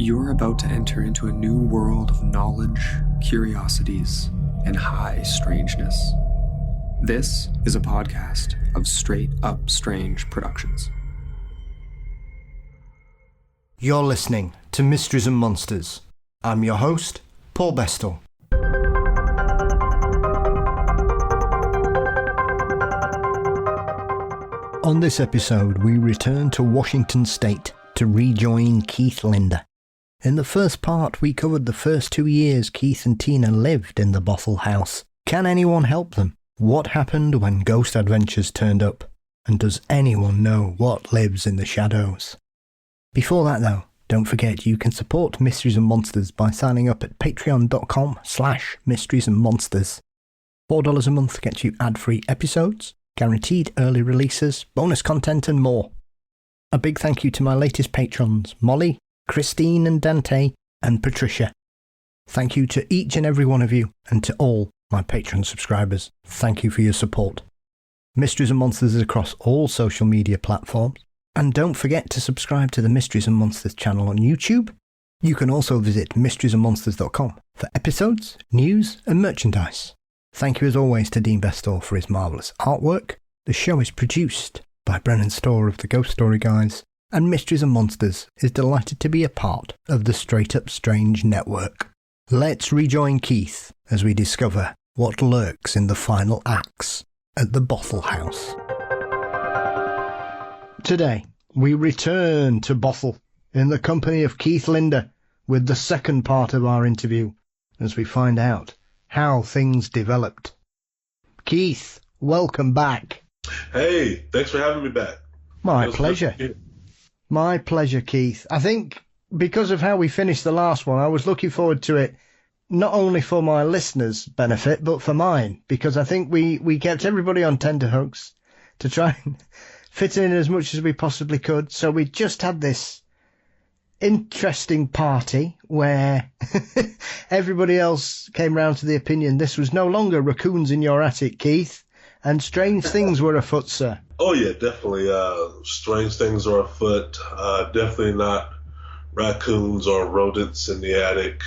You're about to enter into a new world of knowledge, curiosities, and high strangeness. This is a podcast of Straight Up Strange Productions. You're listening to Mysteries and Monsters. I'm your host, Paul Bestall. On this episode, we return to Washington State to rejoin Keith Linder. In the first part, we covered the first 2 years Keith and Tina lived in the Bothell house. Can anyone help them? What happened when Ghost Adventures turned up? And does anyone know what lives in the shadows? Before that though, don't forget you can support Mysteries and Monsters by signing up at patreon.com/mysteriesandmonsters. $4 a month gets you ad-free episodes, guaranteed early releases, bonus content and more. A big thank you to my latest patrons, Molly, Christine and Dante, and Patricia. Thank you to each and every one of you, and to all my Patreon subscribers. Thank you for your support. Mysteries and Monsters is across all social media platforms, and don't forget to subscribe to the Mysteries and Monsters channel on YouTube. You can also visit mysteriesandmonsters.com for episodes, news and merchandise. Thank you as always to Dean Bestall for his marvellous artwork. The show is produced by Brennan Storr of the Ghost Story Guys, and Mysteries and Monsters is delighted to be a part of the Straight Up Strange network. Let's rejoin Keith as we discover what lurks in the final acts at the Bothell house. Today, we return to Bothell in the company of Keith Linder with the second part of our interview as we find out how things developed. Keith, welcome back. Hey, thanks for having me back. My pleasure. My pleasure, Keith. I think because of how we finished the last one, I was looking forward to it, not only for my listeners' benefit, but for mine, because I think we kept everybody on tenterhooks to try and fit in as much as we possibly could. So we just had this interesting party where everybody else came round to the opinion this was no longer raccoons in your attic, Keith, and strange things were afoot, sir. Oh yeah, definitely. Strange things are afoot. Definitely not raccoons or rodents in the attic,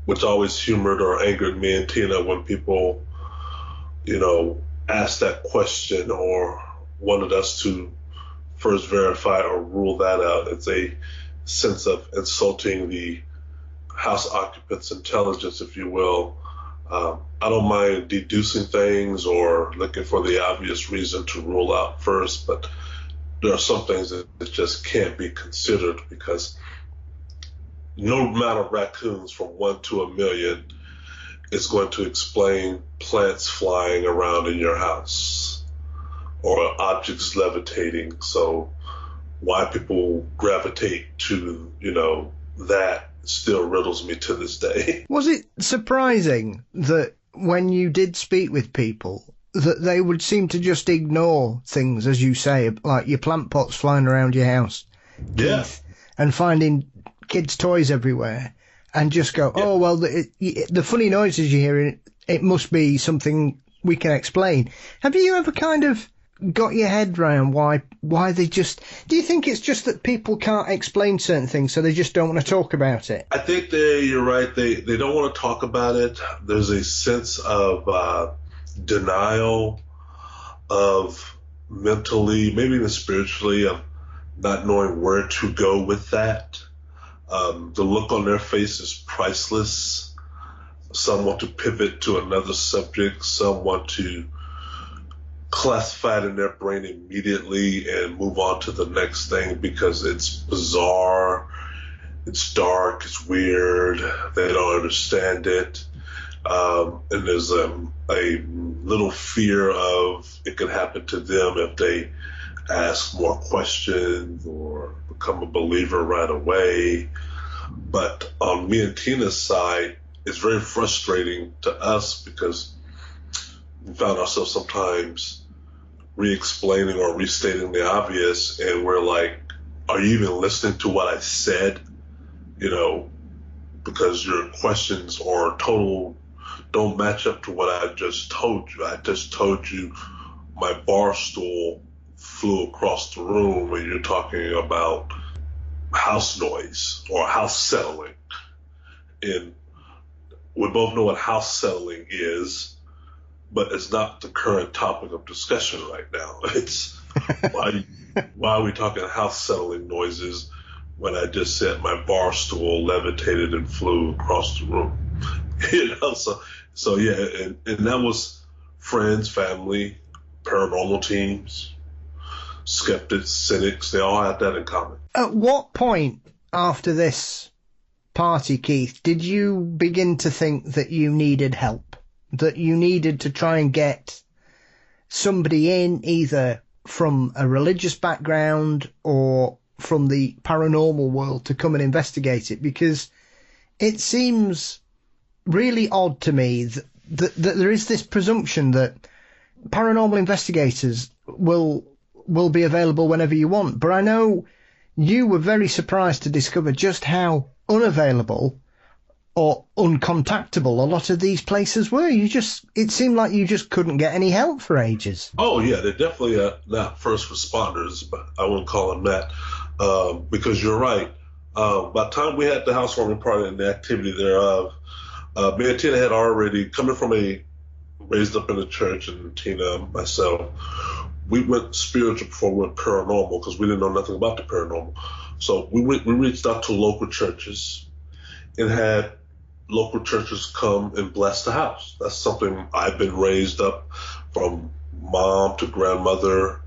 which always humored or angered me and Tina when people, asked that question or wanted us to first verify or rule that out. It's a sense of insulting the house occupant's intelligence, if you will. I don't mind deducing things or looking for the obvious reason to rule out first, but there are some things that just can't be considered because no amount of raccoons from 1 to 1,000,000 is going to explain plants flying around in your house or objects levitating. So why people gravitate to, that still riddles me to this day. Was it surprising that when you did speak with people that they would seem to just ignore things, as you say, like your plant pots flying around your house, Yeah. Keith, and finding kids' toys everywhere, and just go, Yeah. oh, well, the funny noises you hear, it must be something we can explain. Have you ever kind of got your head round why they just... Do you think it's just that people can't explain certain things, so they just don't want to talk about it? I think you're right. They don't want to talk about it. There's a sense of denial, of mentally, maybe even spiritually, of not knowing where to go with that. The look on their face is priceless. Some want to pivot to another subject. Some want to classify it in their brain immediately and move on to the next thing because it's bizarre, it's dark, it's weird, they don't understand it. And there's a little fear of it could happen to them if they ask more questions or become a believer right away. But on me and Tina's side, it's very frustrating to us because we found ourselves sometimes re-explaining or restating the obvious, and we're like, are you even listening to what I said? Because your questions are don't match up to what I just told you. I just told you my bar stool flew across the room, and you're talking about house noise or house settling. And we both know what house settling is, but it's not the current topic of discussion right now. It's why are we talking house settling noises when I just said my bar stool levitated and flew across the room? So yeah, and that was friends, family, paranormal teams, skeptics, cynics. They all had that in common. At what point after this party, Keith, did you begin to think that you needed help? That you needed to try and get somebody in, either from a religious background or from the paranormal world, to come and investigate it? Because it seems really odd to me that there is this presumption that paranormal investigators will be available whenever you want. But I know you were very surprised to discover just how unavailable or uncontactable a lot of these places were. It seemed like you just couldn't get any help for ages. Oh yeah, they're definitely not first responders, but I wouldn't call them that, because you're right. By the time we had the housewarming party and the activity thereof, me and Tina had already, coming from raised up in the church, and Tina, myself, we went spiritual before we went paranormal because we didn't know nothing about the paranormal. So we reached out to local churches and had local churches come and bless the house. That's something I've been raised up from mom to grandmother.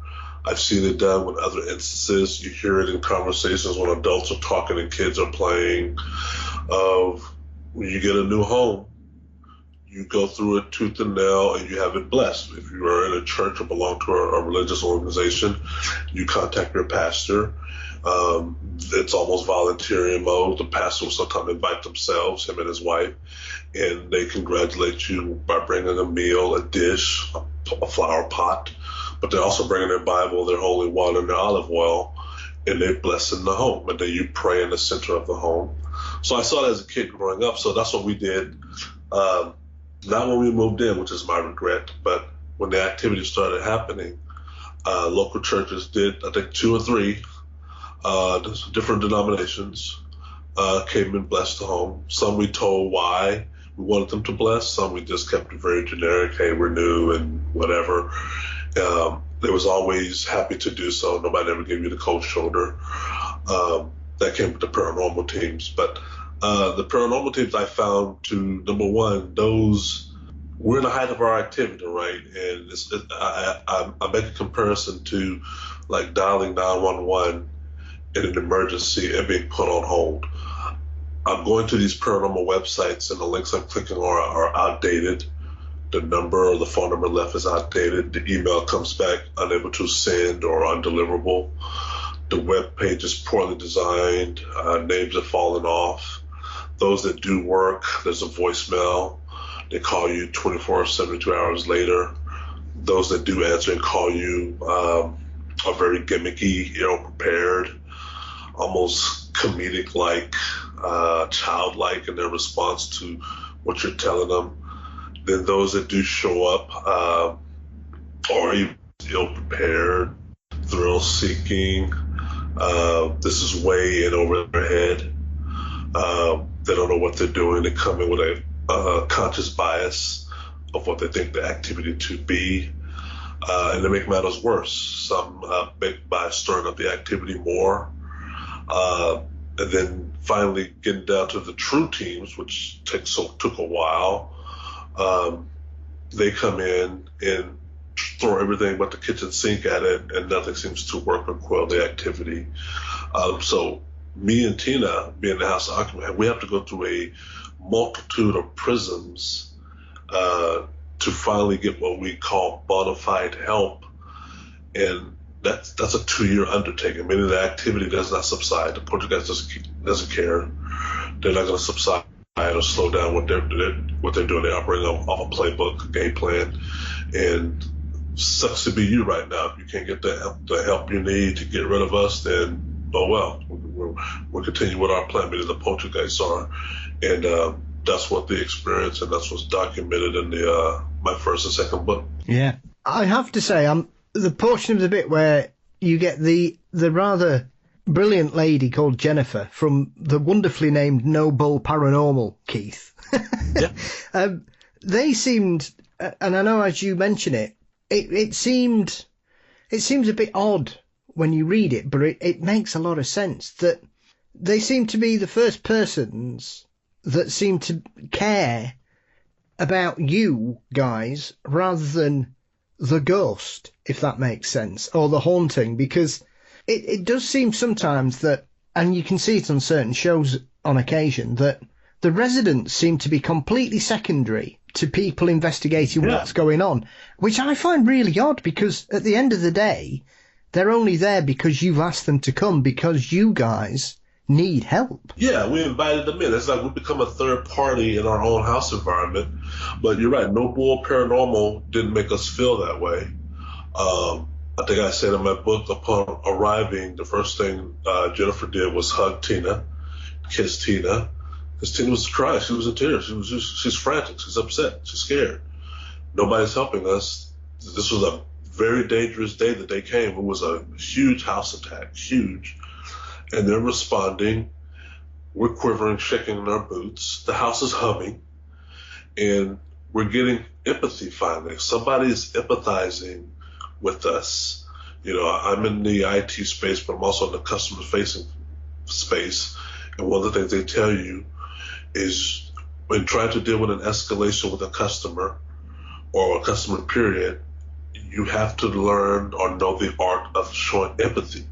I've seen it done with other instances. You hear it in conversations when adults are talking and kids are playing, of when you get a new home, you go through it tooth and nail and you have it blessed. If you are in a church or belong to a religious organization, you contact your pastor. It's almost volunteering mode. The pastor will sometimes invite themselves, him and his wife, and they congratulate you by bringing a meal, a dish, a flower pot, but they're also bringing their Bible, their holy water, and their olive oil, and they're blessing the home. And then you pray in the center of the home. So I saw that as a kid growing up, so that's what we did. Not when we moved in, which is my regret, but when the activity started happening, local churches did, I think 2 or 3, different denominations, came and blessed the home. Some we told why we wanted them to bless. Some we just kept it very generic. Hey, we're new and whatever. They was always happy to do so. Nobody ever gave you the cold shoulder. That came with the paranormal teams. But the paranormal teams, I found to, number one, we're in the height of our activity, right? And I make a comparison to like dialing 911 in an emergency and being put on hold. I'm going to these paranormal websites and the links I'm clicking are outdated. The number or the phone number left is outdated. The email comes back unable to send or undeliverable. The web page is poorly designed. Names have fallen off. Those that do work, there's a voicemail. They call you 24, 72 hours later. Those that do answer and call you are very gimmicky, prepared, almost comedic-like, childlike in their response to what you're telling them. Then those that do show up are even ill-prepared, thrill-seeking. This is way in over their head. They don't know what they're doing. They come in with a conscious bias of what they think the activity to be, and they make matters worse. Some by stirring up the activity more, and then finally getting down to the true teams, which took a while. They come in and throw everything but the kitchen sink at it, and nothing seems to work or quell the activity. So me and Tina, being the house occupant, we have to go through a multitude of prisms to finally get what we call bona fide help, and that's a 2-year undertaking. Meaning the activity does not subside. The Poltergeist doesn't care. They're not going to subside or slow down what they're doing. They're operating off a playbook, a game plan, and sucks to be you right now. If you can't get the help you need to get rid of us, then oh well, we'll continue with our plan. Meaning the Poltergeists are, and that's what they experience, and that's what's documented in my first and second book. Yeah, I have to say, the portion of the bit where you get the rather brilliant lady called Jennifer from the wonderfully named No Bull Paranormal, Keith. Yeah. They seemed, and I know as you mention it seemed a bit odd when you read it, but it makes a lot of sense that they seem to be the first persons that seem to care about you guys rather than the ghost, if that makes sense, or the haunting, because it does seem sometimes that, and you can see it on certain shows on occasion, that the residents seem to be completely secondary to people investigating what's going on, which I find really odd, because at the end of the day, they're only there because you've asked them to come, because you guys need help. Yeah, we invited them in. It's like we become a third party in our own house environment. But you're right, No Bull Paranormal didn't make us feel that way. I think I said in my book, upon arriving, the first thing Jennifer did was hug Tina, kiss Tina, because Tina was crying. She was in tears. She's frantic. She's upset. She's scared. Nobody's helping us. This was a very dangerous day that they came. It was a huge house attack, huge. And they're responding. We're quivering, shaking in our boots. The house is humming. And we're getting empathy finally. Somebody is empathizing with us. You know, I'm in the IT space, but I'm also in the customer-facing space. And one of the things they tell you is when trying to deal with an escalation with a customer or a customer period, you have to learn or know the art of showing empathy.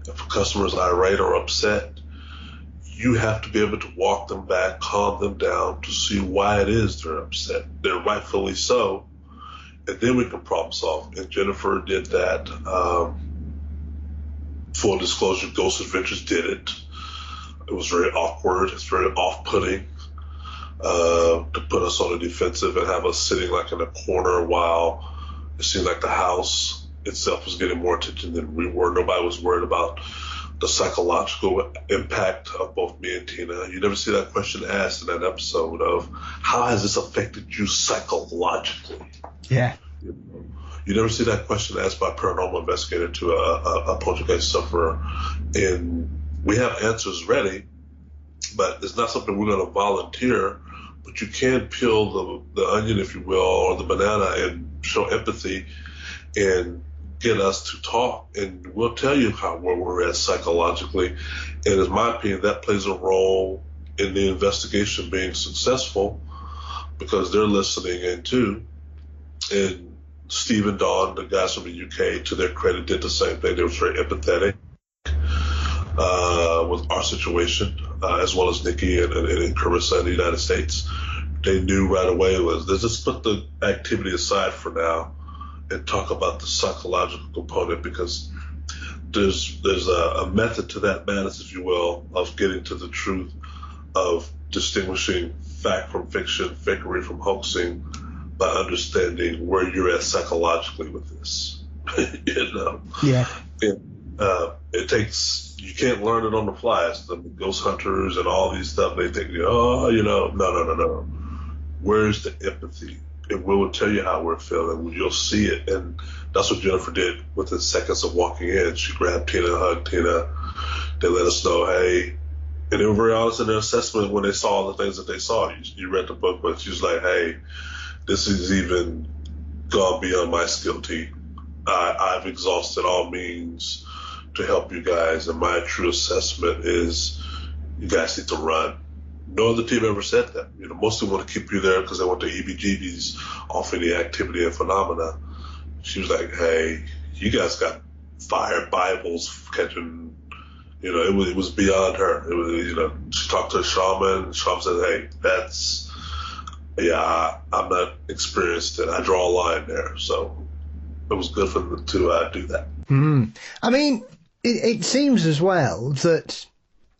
If a customer is irate or upset, you have to be able to walk them back, calm them down to see why it is they're upset. They're rightfully so, and then we can problem solve. And Jennifer did that. Full disclosure, Ghost Adventures did it. It was very awkward. It's very off-putting to put us on the defensive and have us sitting like in a corner while it seemed like the house itself was getting more attention than we were. Nobody was worried about the psychological impact of both me and Tina. You never see that question asked in that episode of how has this affected you psychologically? Yeah. You never see that question asked by a paranormal investigator to a poltergeist sufferer. And we have answers ready, but it's not something we're going to volunteer. But you can peel the onion, if you will, or the banana and show empathy and get us to talk, and we'll tell you where we're at psychologically. And in my opinion, that plays a role in the investigation being successful because they're listening in too. And Steve and Dawn, the guys from the UK, to their credit, did the same thing. They were very empathetic with our situation, as well as Nikki and Carissa in the United States. They knew right away let's just put the activity aside for now and talk about the psychological component, because there's a method to that madness, if you will, of getting to the truth of distinguishing fact from fiction, fakery from hoaxing, by understanding where you're at psychologically with this. You know? Yeah. It takes, you can't learn it on the fly. It's the ghost hunters and all these stuff. They think, no. Where's the empathy? And we'll tell you how we're feeling. You'll see it. And that's what Jennifer did within seconds of walking in. She grabbed Tina, hugged Tina. They let us know, hey, and they were very honest in their assessment when they saw all the things that they saw. You read the book, but she was like, hey, this is even gone beyond my skill team. I've exhausted all means to help you guys, and my true assessment is you guys need to run. No other team ever said that. You know, most of them want to keep you there because they want the EBGBs off any activity and phenomena. She was like, hey, you guys got fire Bibles catching, it was beyond her. It was, she talked to a shaman. Shaman said, hey, I'm not experienced and I draw a line there. So it was good for them to do that. I mean, it seems as well that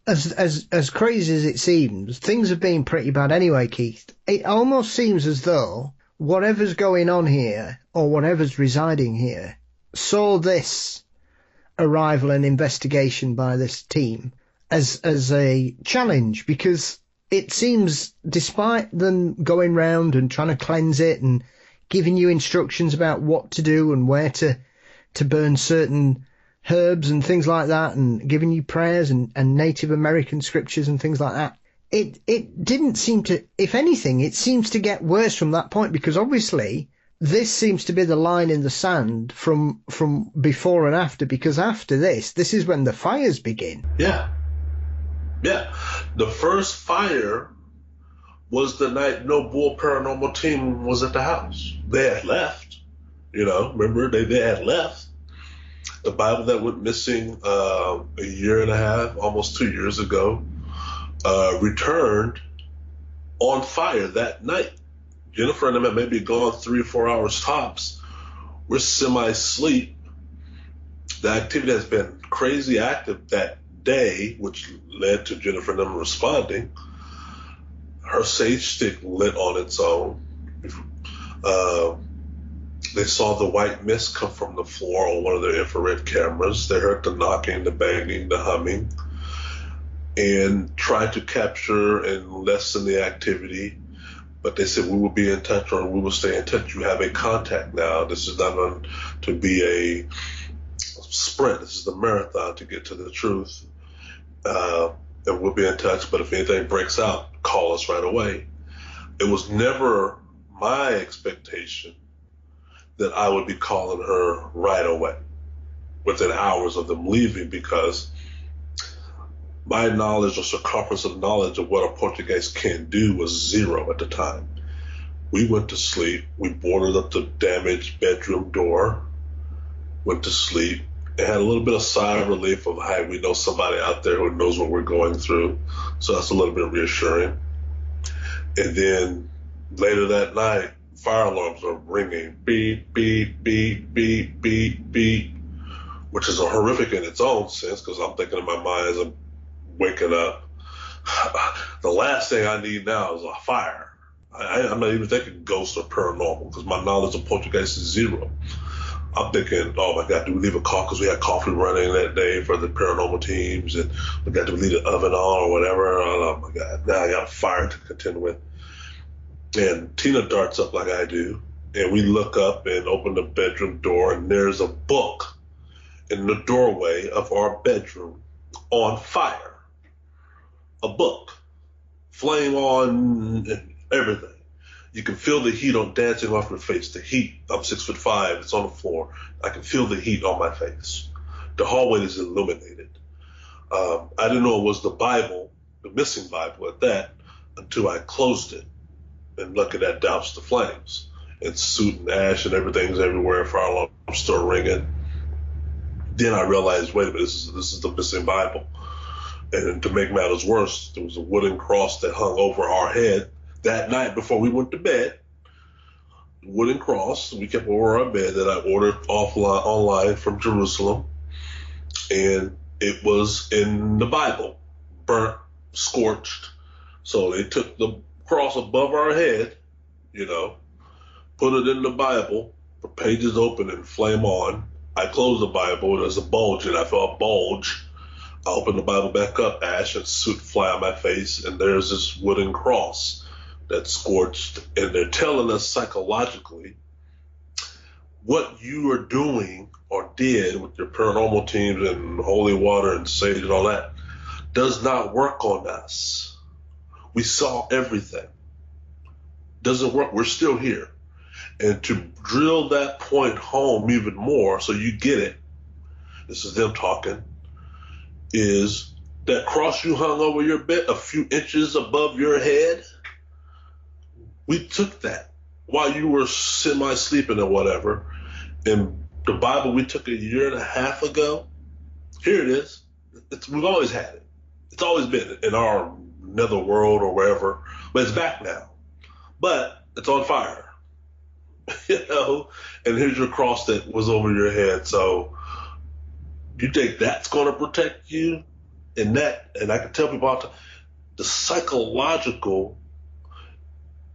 as crazy as it seems, things have been pretty bad anyway, Keith. It almost seems as though whatever's going on here or whatever's residing here saw this arrival and investigation by this team as a challenge, because it seems, despite them going round and trying to cleanse it and giving you instructions about what to do and where to burn certain herbs and things like that, and giving you prayers and Native American scriptures and things like that. It didn't seem to, if anything, it seems to get worse from that point, because obviously this seems to be the line in the sand from before and after, because after this is when the fires begin. Yeah. The first fire was the night no Bull Paranormal team was at the house. They had left, remember, they had left. The Bible that went missing a year and a half, almost 2 years ago, returned on fire that night. Jennifer and I had maybe gone 3 or 4 hours tops. We're semi-asleep. The activity has been crazy active that day, which led to Jennifer and them responding. Her sage stick lit on its own. They saw the white mist come from the floor on one of their infrared cameras. They heard the knocking, the banging, the humming, and tried to capture and lessen the activity. But they said, we will be in touch, or we will stay in touch. You have a contact now. This is not going to be a sprint. This is the marathon to get to the truth. And we'll be in touch. But if anything breaks out, call us right away. It was never my expectation that I would be calling her right away within hours of them leaving, because my knowledge or circumference of knowledge of what a poltergeist can do was zero at the time. We went to sleep. We boarded up the damaged bedroom door, went to sleep, and had a little bit of sigh of relief of, hey, we know somebody out there who knows what we're going through. So that's a little bit reassuring. And then later that night, fire alarms are ringing, beep, beep, beep, beep, beep, beep, which is horrific in its own sense, because I'm thinking in my mind as I'm waking up, the last thing I need now is a fire. I'm not even thinking ghosts or paranormal, because my knowledge of poltergeist is zero. I'm thinking, oh my God, do we leave a call? Because we had coffee running that day for the paranormal teams, and we got to leave the oven on or whatever. Oh my God, now I got a fire to contend with. And Tina darts up like I do, and we look up and open the bedroom door, and there's a book in the doorway of our bedroom on fire. A book, flame on, and everything. You can feel the heat on dancing off your face. The heat. I'm 6'5". It's on the floor. I can feel the heat on my face. The hallway is illuminated. I didn't know it was the Bible, the missing Bible at that, until I closed it. And look at that, doused the flames. And soot and ash and everything's everywhere. Fire alarms still ringing. Then I realized, wait a minute, this is the missing Bible. And to make matters worse, there was a wooden cross that hung over our head that night before we went to bed. Wooden cross we kept over our bed that I ordered online from Jerusalem. And it was in the Bible, burnt, scorched. So they took the cross above our head, put it in the Bible, the pages open and flame on. I closed the Bible, there's a bulge, and I felt a bulge. I opened the Bible back up, ash and soot fly on my face, and there's this wooden cross that's scorched. And they're telling us psychologically what you are doing or did with your paranormal teams and holy water and sage and all that does not work on us. We saw everything. Doesn't work. We're still here. And to drill that point home even more so you get it, this is them talking, is that cross you hung over your bed a few inches above your head. We took that while you were semi-sleeping or whatever. And the Bible we took a year and a half ago, here it is. We've always had it. It's always been in our netherworld or wherever, but it's back now. But it's on fire, and here's your cross that was over your head. So you think that's going to protect you? And I can tell people about the psychological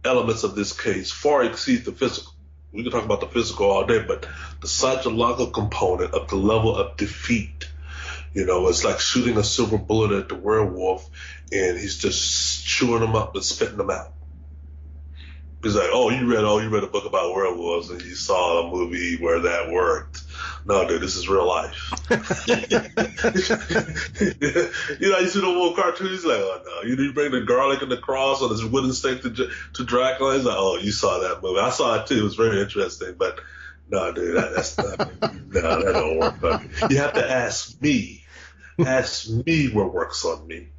elements of this case far exceed the physical. We can talk about the physical all day, but the psychological component of the level of defeat, it's like shooting a silver bullet at the werewolf, and he's just chewing them up and spitting them out. He's like, you read a book about werewolves and you saw a movie where that worked. No, dude, this is real life. You know, you see the little cartoons, he's like, oh no, you bring the garlic and the cross on this wooden stake to Dracula. He's like, oh, you saw that movie. I saw it too. It was very interesting, but no, dude, that's not, no, that don't work for me. You have to ask me. Ask me what works on me.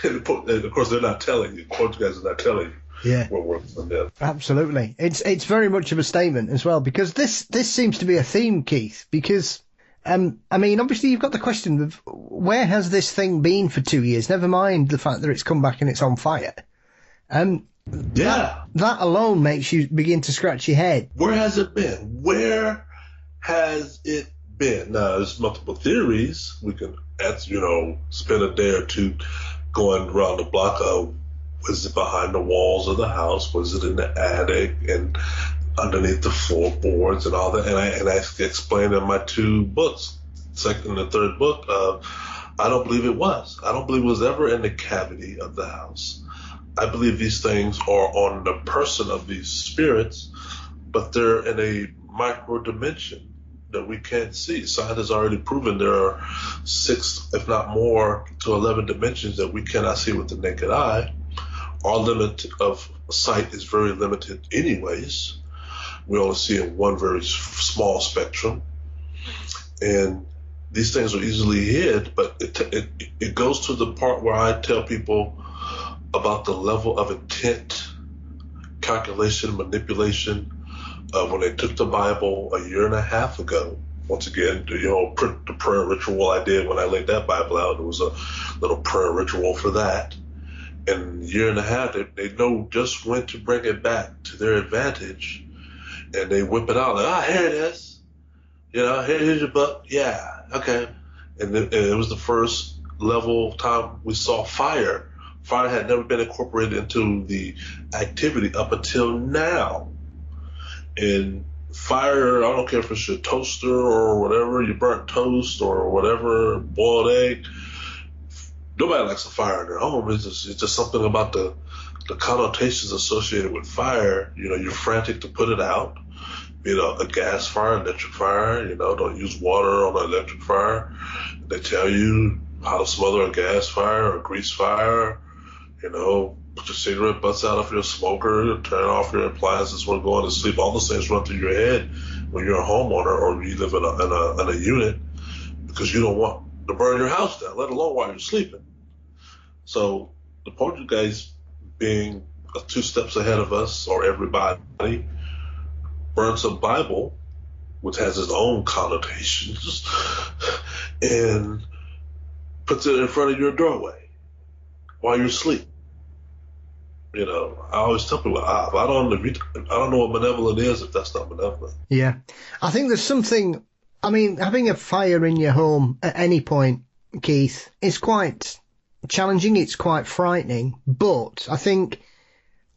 And of course, they're not telling you. Poltergeist is not telling you what works on them. Absolutely. It's very much of a statement as well, because this seems to be a theme, Keith, because, I mean, obviously you've got the question of where has this thing been for 2 years? Never mind the fact that it's come back and it's on fire. That alone makes you begin to scratch your head. Where has it been? Where has it been? Now, there's multiple theories. We can, spend a day or two going around the block of, was it behind the walls of the house? Was it in the attic and underneath the floorboards and all that? And I explained in my 2 books, second and third book, I don't believe it was. I don't believe it was ever in the cavity of the house. I believe these things are on the person of these spirits, but they're in a micro dimension that we can't see. Science has already proven there are 6, if not more, to 11 dimensions that we cannot see with the naked eye. Our limit of sight is very limited anyways. We only see in one very small spectrum. And these things are easily hid, but it goes to the part where I tell people about the level of intent, calculation, manipulation, when they took the Bible a year and a half ago. Once again, the prayer ritual I did when I laid that Bible out, there was a little prayer ritual for that. And a year and a half, they know just when to bring it back to their advantage. And they whip it out like, here it is. Here's your book. Yeah, okay. And it was the first level time we saw fire. Fire had never been incorporated into the activity up until now. And fire, I don't care if it's your toaster or whatever, you burnt toast or whatever, boiled egg. Nobody likes a fire in their home. It's just something about the connotations associated with fire. You're frantic to put it out. A gas fire, electric fire, don't use water on an electric fire. They tell you how to smother a gas fire or a grease fire. Put your cigarette butts out of your smoker, turn off your appliances when going to sleep. All those things run through your head when you're a homeowner or you live in a unit, because you don't want to burn your house down, let alone while you're sleeping. So the Poltergeist, being 2 steps ahead of us or everybody, burns a Bible, which has its own connotations, and puts it in front of your doorway while you're asleep. I always tell people, I don't know what malevolent is if that's not malevolent. Yeah. I think there's something, having a fire in your home at any point, Keith, is quite challenging. It's quite frightening. But I think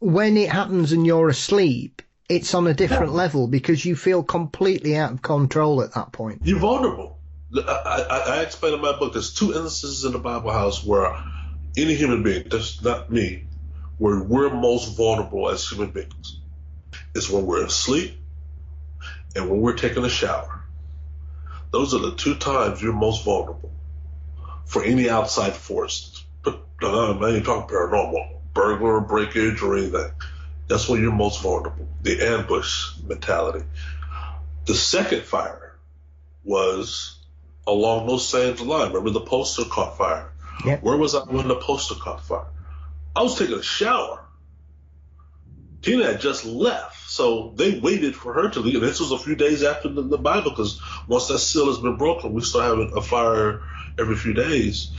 when it happens and you're asleep, it's on a different level because you feel completely out of control at that point. You're vulnerable. I explain in my book, there's 2 instances in the Bible house where any human being, that's not me, where we're most vulnerable as human beings. It's when we're asleep and when we're taking a shower. Those are the 2 times you're most vulnerable for any outside force. But I'm not even talking paranormal, burglar, breakage, or anything. That's when you're most vulnerable, the ambush mentality. The second fire was along those same lines. Remember the poster caught fire? Yep. Where was I when the poster caught fire? I was taking a shower. Tina had just left, so they waited for her to leave. And this was a few days after the Bible, because once that seal has been broken, we start having a fire every few days.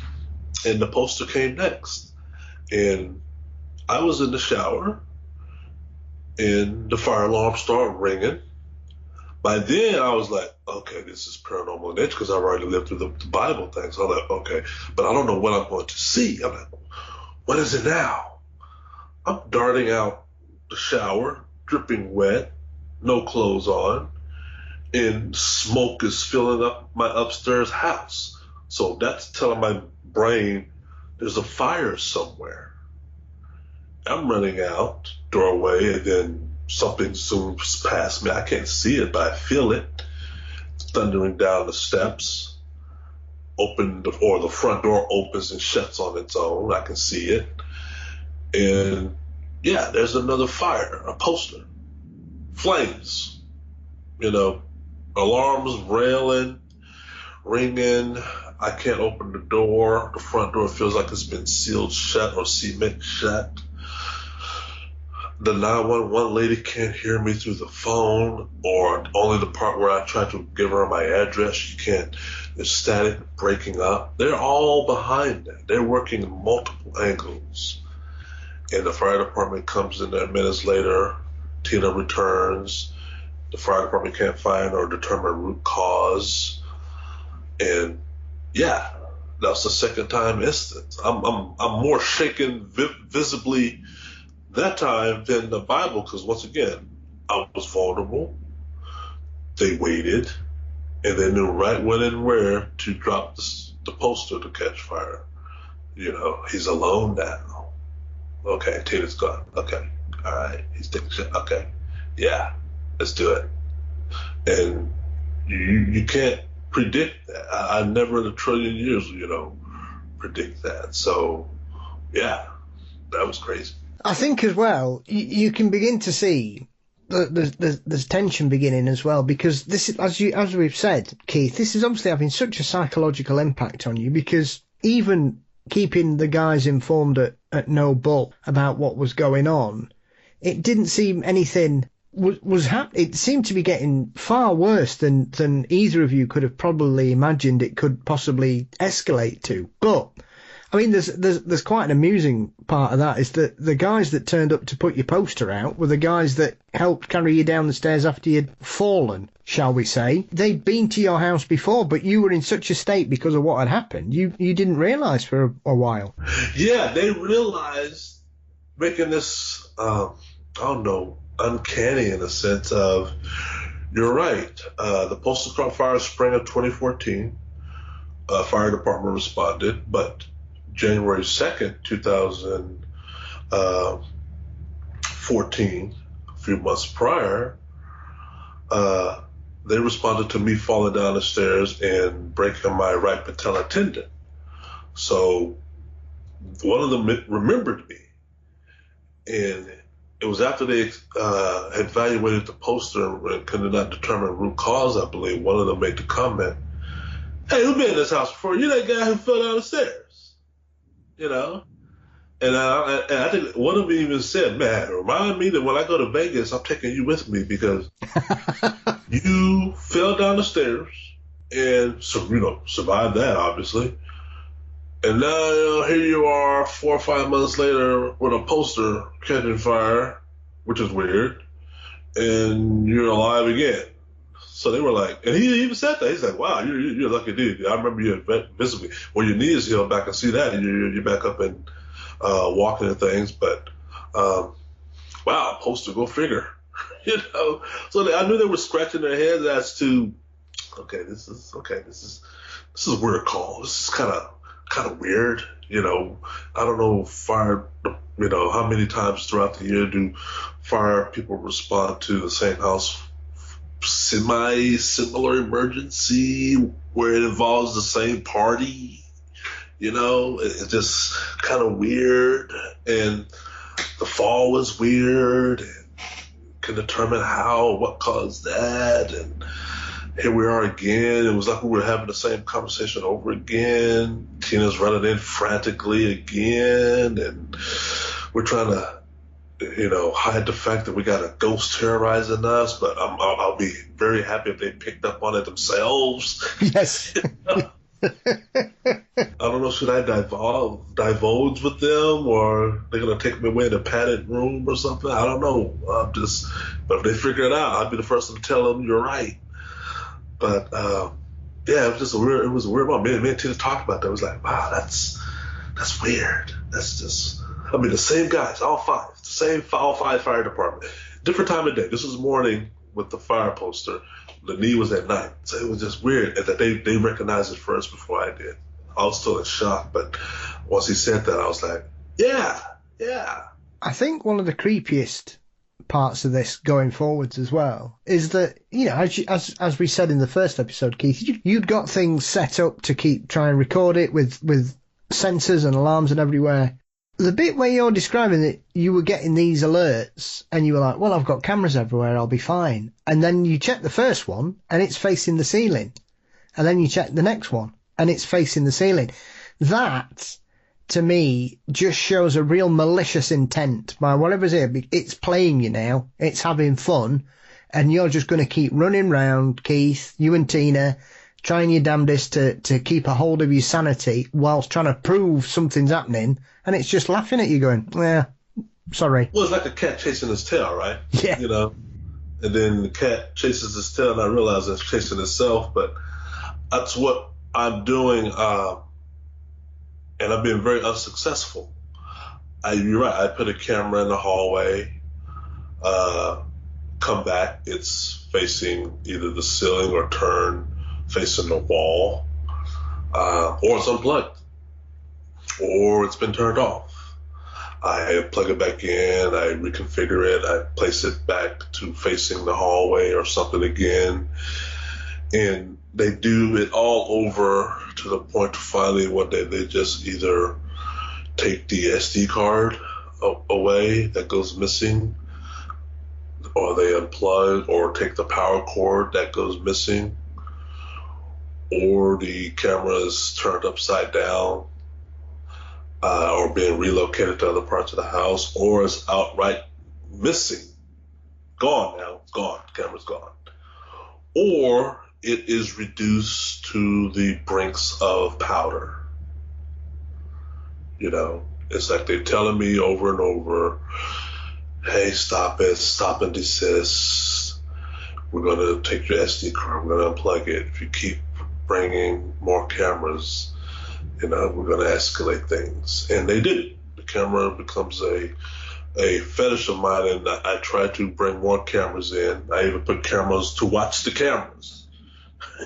And the poster came next. And I was in the shower, and the fire alarm started ringing. By then, I was like, okay, this is paranormal nature, because I've already lived through the Bible thing. So I'm like, okay, but I don't know what I'm going to see. I'm like, what is it now? I'm darting out the shower, dripping wet, no clothes on, and smoke is filling up my upstairs house. So that's telling my brain there's a fire somewhere. I'm running out, doorway, and then something zooms past me. I can't see it, but I feel it. thundering down the steps. The front door opens and shuts on its own. I can see it. And yeah, there's another fire, a poster. Flames. Alarms railing, ringing. I can't open the door. The front door feels like it's been sealed shut or cement shut. The 911 lady can't hear me through the phone, or only the part where I try to give her my address. She can't. It's static, breaking up. They're all behind that. They're working in multiple angles. And the fire department comes in there minutes later. Tina returns. The fire department can't find or determine root cause. And yeah, that's the second time instance. I'm more shaken visibly that time than the Bible, because once again, I was vulnerable. They waited, and they knew right when and where to drop the poster to catch fire. He's alone now. Okay, Tina's gone. Okay, all right, he's taking shit. Okay, yeah, let's do it. And you can't predict that. I never in a trillion years, predict that. So, yeah, that was crazy. I think as well, you can begin to see there's tension beginning as well, because this is, as we've said, Keith, this is obviously having such a psychological impact on you, because even keeping the guys informed at No Bull about what was going on, it didn't seem anything was happening. It seemed to be getting far worse than either of you could have probably imagined it could possibly escalate to. But I mean, there's quite an amusing part of that, is that the guys that turned up to put your poster out were the guys that helped carry you down the stairs after you'd fallen, shall we say. They'd been to your house before, but you were in such a state because of what had happened, you didn't realise for a while. Yeah, they realised, making this, uncanny in a sense of, you're right, the Postal Crop fire spring of 2014, fire department responded, but January 2nd, 2014, a few months prior, they responded to me falling down the stairs and breaking my right patella tendon. So one of them remembered me. And it was after they had evaluated the poster and could not determine root cause, I believe. One of them made the comment, "Hey, who's been in this house before? You that guy who fell down the stairs?" And I think one of them even said, "Man, remind me that when I go to Vegas, I'm taking you with me, because you fell down the stairs and survived that, obviously. And now here you are 4 or 5 months later with a poster catching fire, which is weird, and you're alive again." So they were like, and he even said that. He's like, "Wow, you're a lucky dude. I remember you visited me. Well, your knee is healed back. I can see that. And you're back up and walking and things. But wow, poster, go figure." So I knew they were scratching their heads as to, this is a weird call. This is kind of weird. I don't know, fire. How many times throughout the year do fire people respond to the same house semi-similar emergency where it involves the same party? It's just kind of weird. And the fall was weird, and can determine what caused that. And here we are again. It was like we were having the same conversation over again. Tina's running in frantically again, and we're trying to hide the fact that we got a ghost terrorizing us, but I'll be very happy if they picked up on it themselves. Yes. I don't know, should I divulge with them, or they're going to take me away in a padded room or something? I don't know. But if they figure it out, I'll be the first to tell them you're right. But yeah, it was just a weird moment. Me and Tina talked about that. It was like, wow, that's weird. That's just, the same guys, all five fire department, different time of day. This was morning with the fire poster. The knee was at night. So it was just weird that they recognized it first before I did. I was still in shock, but once he said that, I was like, yeah. I think one of the creepiest parts of this going forwards as well is that, as we said in the first episode, Keith, you'd got things set up to try and record it with sensors and alarms and everywhere. The bit where you're describing it, you were getting these alerts and you were like, well, I've got cameras everywhere, I'll be fine. And then you check the first one and it's facing the ceiling. And then you check the next one and it's facing the ceiling. That, to me, just shows a real malicious intent by whatever's here. It's playing you now. It's having fun. And you're just going to keep running round, Keith, you and Tina, trying your damnedest to keep a hold of your sanity whilst trying to prove something's happening. And it's just laughing at you going, yeah, sorry. Well, it's like a cat chasing his tail, right? Yeah. And then the cat chases his tail and I realize it's chasing itself. But that's what I'm doing. And I've been very unsuccessful. You're right. I put a camera in the hallway, come back. It's facing either the ceiling or facing the wall, or it's unplugged, or it's been turned off. I plug it back in. I reconfigure it. I place it back to facing the hallway or something again. And they do it all over to the point finally one day they just either take the SD card away that goes missing, or they unplug, or take the power cord that goes missing, or the camera is turned upside down, or being relocated to other parts of the house, or is outright missing. Gone now. It's gone. The camera's gone. Or it is reduced to the brinks of powder. It's like they're telling me over and over, hey, stop it, stop and desist. We're going to take your SD card, we're going to unplug it. If you keep bringing more cameras, we're going to escalate things. And they do. The camera becomes a fetish of mine, and I try to bring more cameras in. I even put cameras to watch the cameras.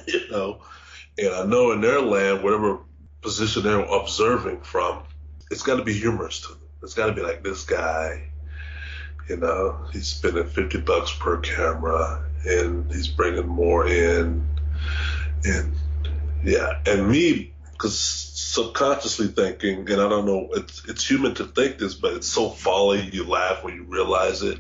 And I know in their land, whatever position they're observing from, it's got to be humorous to them. It's got to be like, this guy, he's spending $50 per camera and he's bringing more in. And yeah, and me, because subconsciously thinking, and I don't know, it's human to think this, but it's so folly, you laugh when you realize it.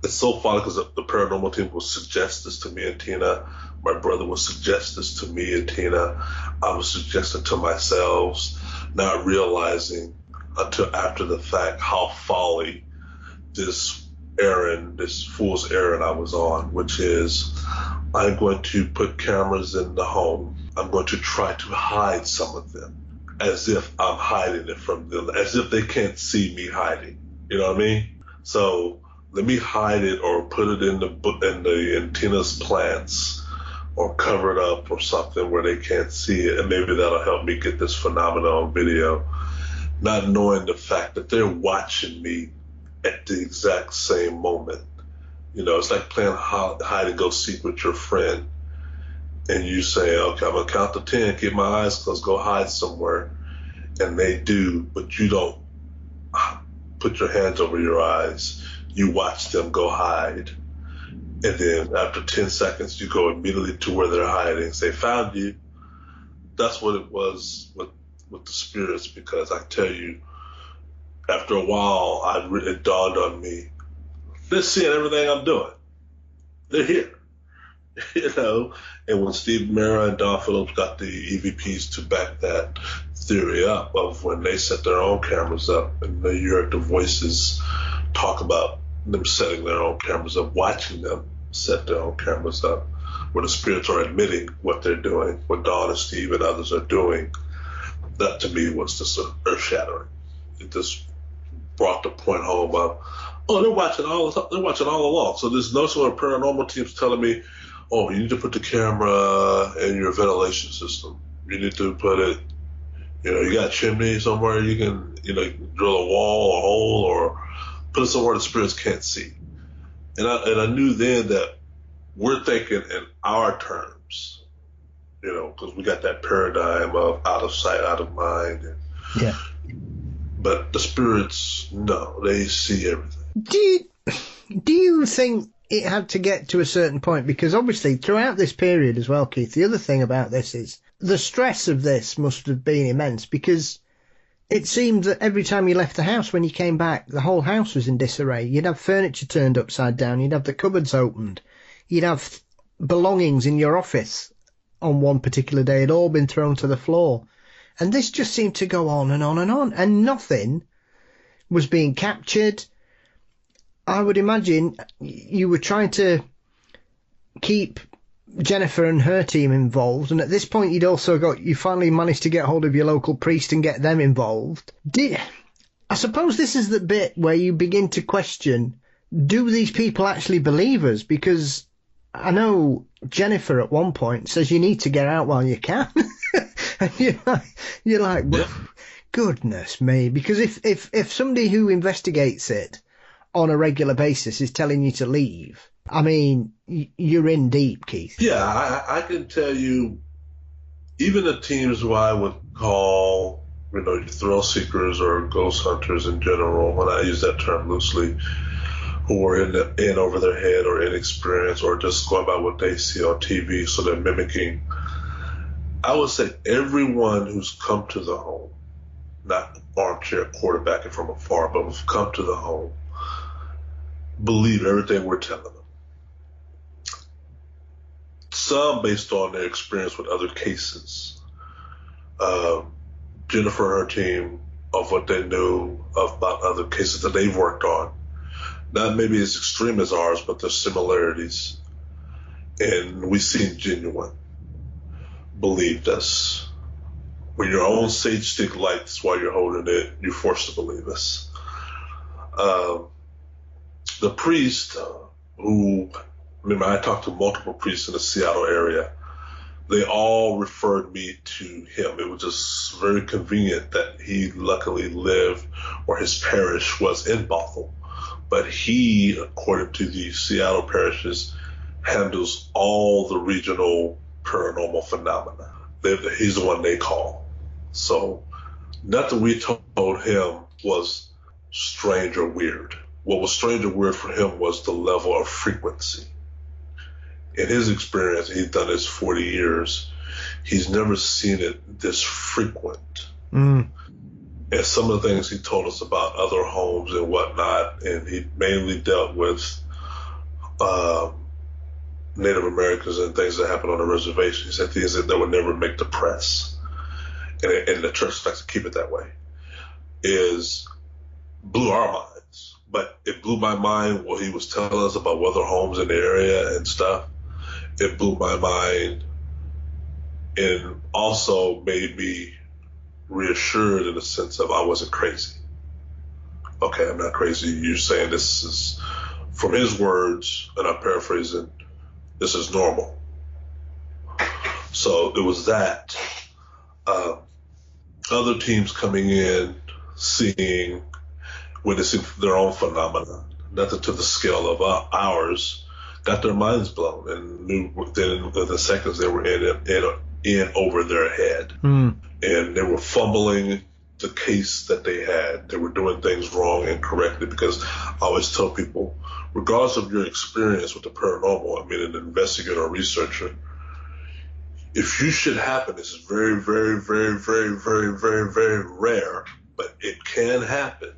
It's so folly because the paranormal team will suggest this to me and Tina. My brother would suggest this to me and Tina. I would suggest it to myself, not realizing until after the fact how folly this fool's errand I was on, which is I'm going to put cameras in the home. I'm going to try to hide some of them as if I'm hiding it from them, as if they can't see me hiding. You know what I mean? So let me hide it or put it in Tina's plants or cover it up or something where they can't see it, and maybe that'll help me get this phenomenon on video, not knowing the fact that they're watching me at the exact same moment. It's like playing hide and go seek with your friend, and you say, okay, I'm gonna count to 10, keep my eyes closed, go hide somewhere, and they do, but you don't put your hands over your eyes. You watch them go hide. And then after 10 seconds, you go immediately to where they're hiding. Say, found you. That's what it was with the spirits, because I tell you, after a while, it dawned on me, they're seeing everything I'm doing. They're here. And when Steve Mera and Don Phillips got the EVPs to back that theory up of when they set their own cameras up, and you heard the voices talk about them setting their own cameras up, watching them set their own cameras up, where the spirits are admitting what they're doing, what Don and Steve and others are doing. That to me was just earth-shattering. It just brought the point home of, they're watching all along. So there's no sort of paranormal teams telling me, you need to put the camera in your ventilation system. You need to put it, you got a chimney somewhere you can, drill a wall or hole or put it somewhere the spirits can't see. And I knew then that we're thinking in our terms, because we got that paradigm of out of sight, out of mind. Yeah. But the spirits, no, they see everything. Do you think it had to get to a certain point? Because obviously throughout this period as well, Keith, the other thing about this is the stress of this must have been immense, because it seemed that every time you left the house, when you came back, the whole house was in disarray. You'd have furniture turned upside down. You'd have the cupboards opened. You'd have belongings in your office on one particular day had all been thrown to the floor. And this just seemed to go on and on and on. And nothing was being captured. I would imagine you were trying to keep Jennifer and her team involved, and at this point you finally managed to get hold of your local priest and get them involved. I suppose this is the bit where you begin to question, do these people actually believe us? Because I know Jennifer at one point says you need to get out while you can. And you're like, well, goodness me, because if somebody who investigates it on a regular basis is telling you to leave, I mean, you're in deep, Keith. Yeah, I can tell you, even the teams who I would call, thrill seekers or ghost hunters in general, and I use that term loosely, who are in over their head or inexperienced or just going by what they see on TV, so they're mimicking. I would say everyone who's come to the home, not armchair quarterbacking from afar, but who've come to the home, believe everything we're telling them. Some based on their experience with other cases. Jennifer and her team, of what they knew about other cases that they've worked on. Not maybe as extreme as ours, but there's similarities. And we seem genuine. Believed us. When your own sage stick lights while you're holding it, you're forced to believe us. The priest, I talked to multiple priests in the Seattle area. They all referred me to him. It was just very convenient that he luckily lived, or his parish was in Bothell. But he, according to the Seattle parishes, handles all the regional paranormal phenomena. He's the one they call. So nothing we told him was strange or weird. What was strange or weird for him was the level of frequency. In his experience, he's done this 40 years, he's never seen it this frequent. And some of the things he told us about other homes and whatnot, and he mainly dealt with Native Americans and things that happen on the reservation. He said things that would never make the press, and the church likes to keep it that way, blew our minds. But it blew my mind what he was telling us about other homes in the area and stuff. It blew my mind, and also made me reassured in the sense of I wasn't crazy. Okay, I'm not crazy. You're saying this is, from his words, and I'm paraphrasing, this is normal. So it was that. Other teams coming in, witnessing their own phenomena, nothing to the scale of ours, got their minds blown and knew within the seconds they were in over their head. And they were fumbling the case that they had. They were doing things wrong and correctly, because I always tell people, regardless of your experience with the paranormal, an investigator or researcher, if you should happen, this is very, very, very, very, very, very, very rare, but it can happen.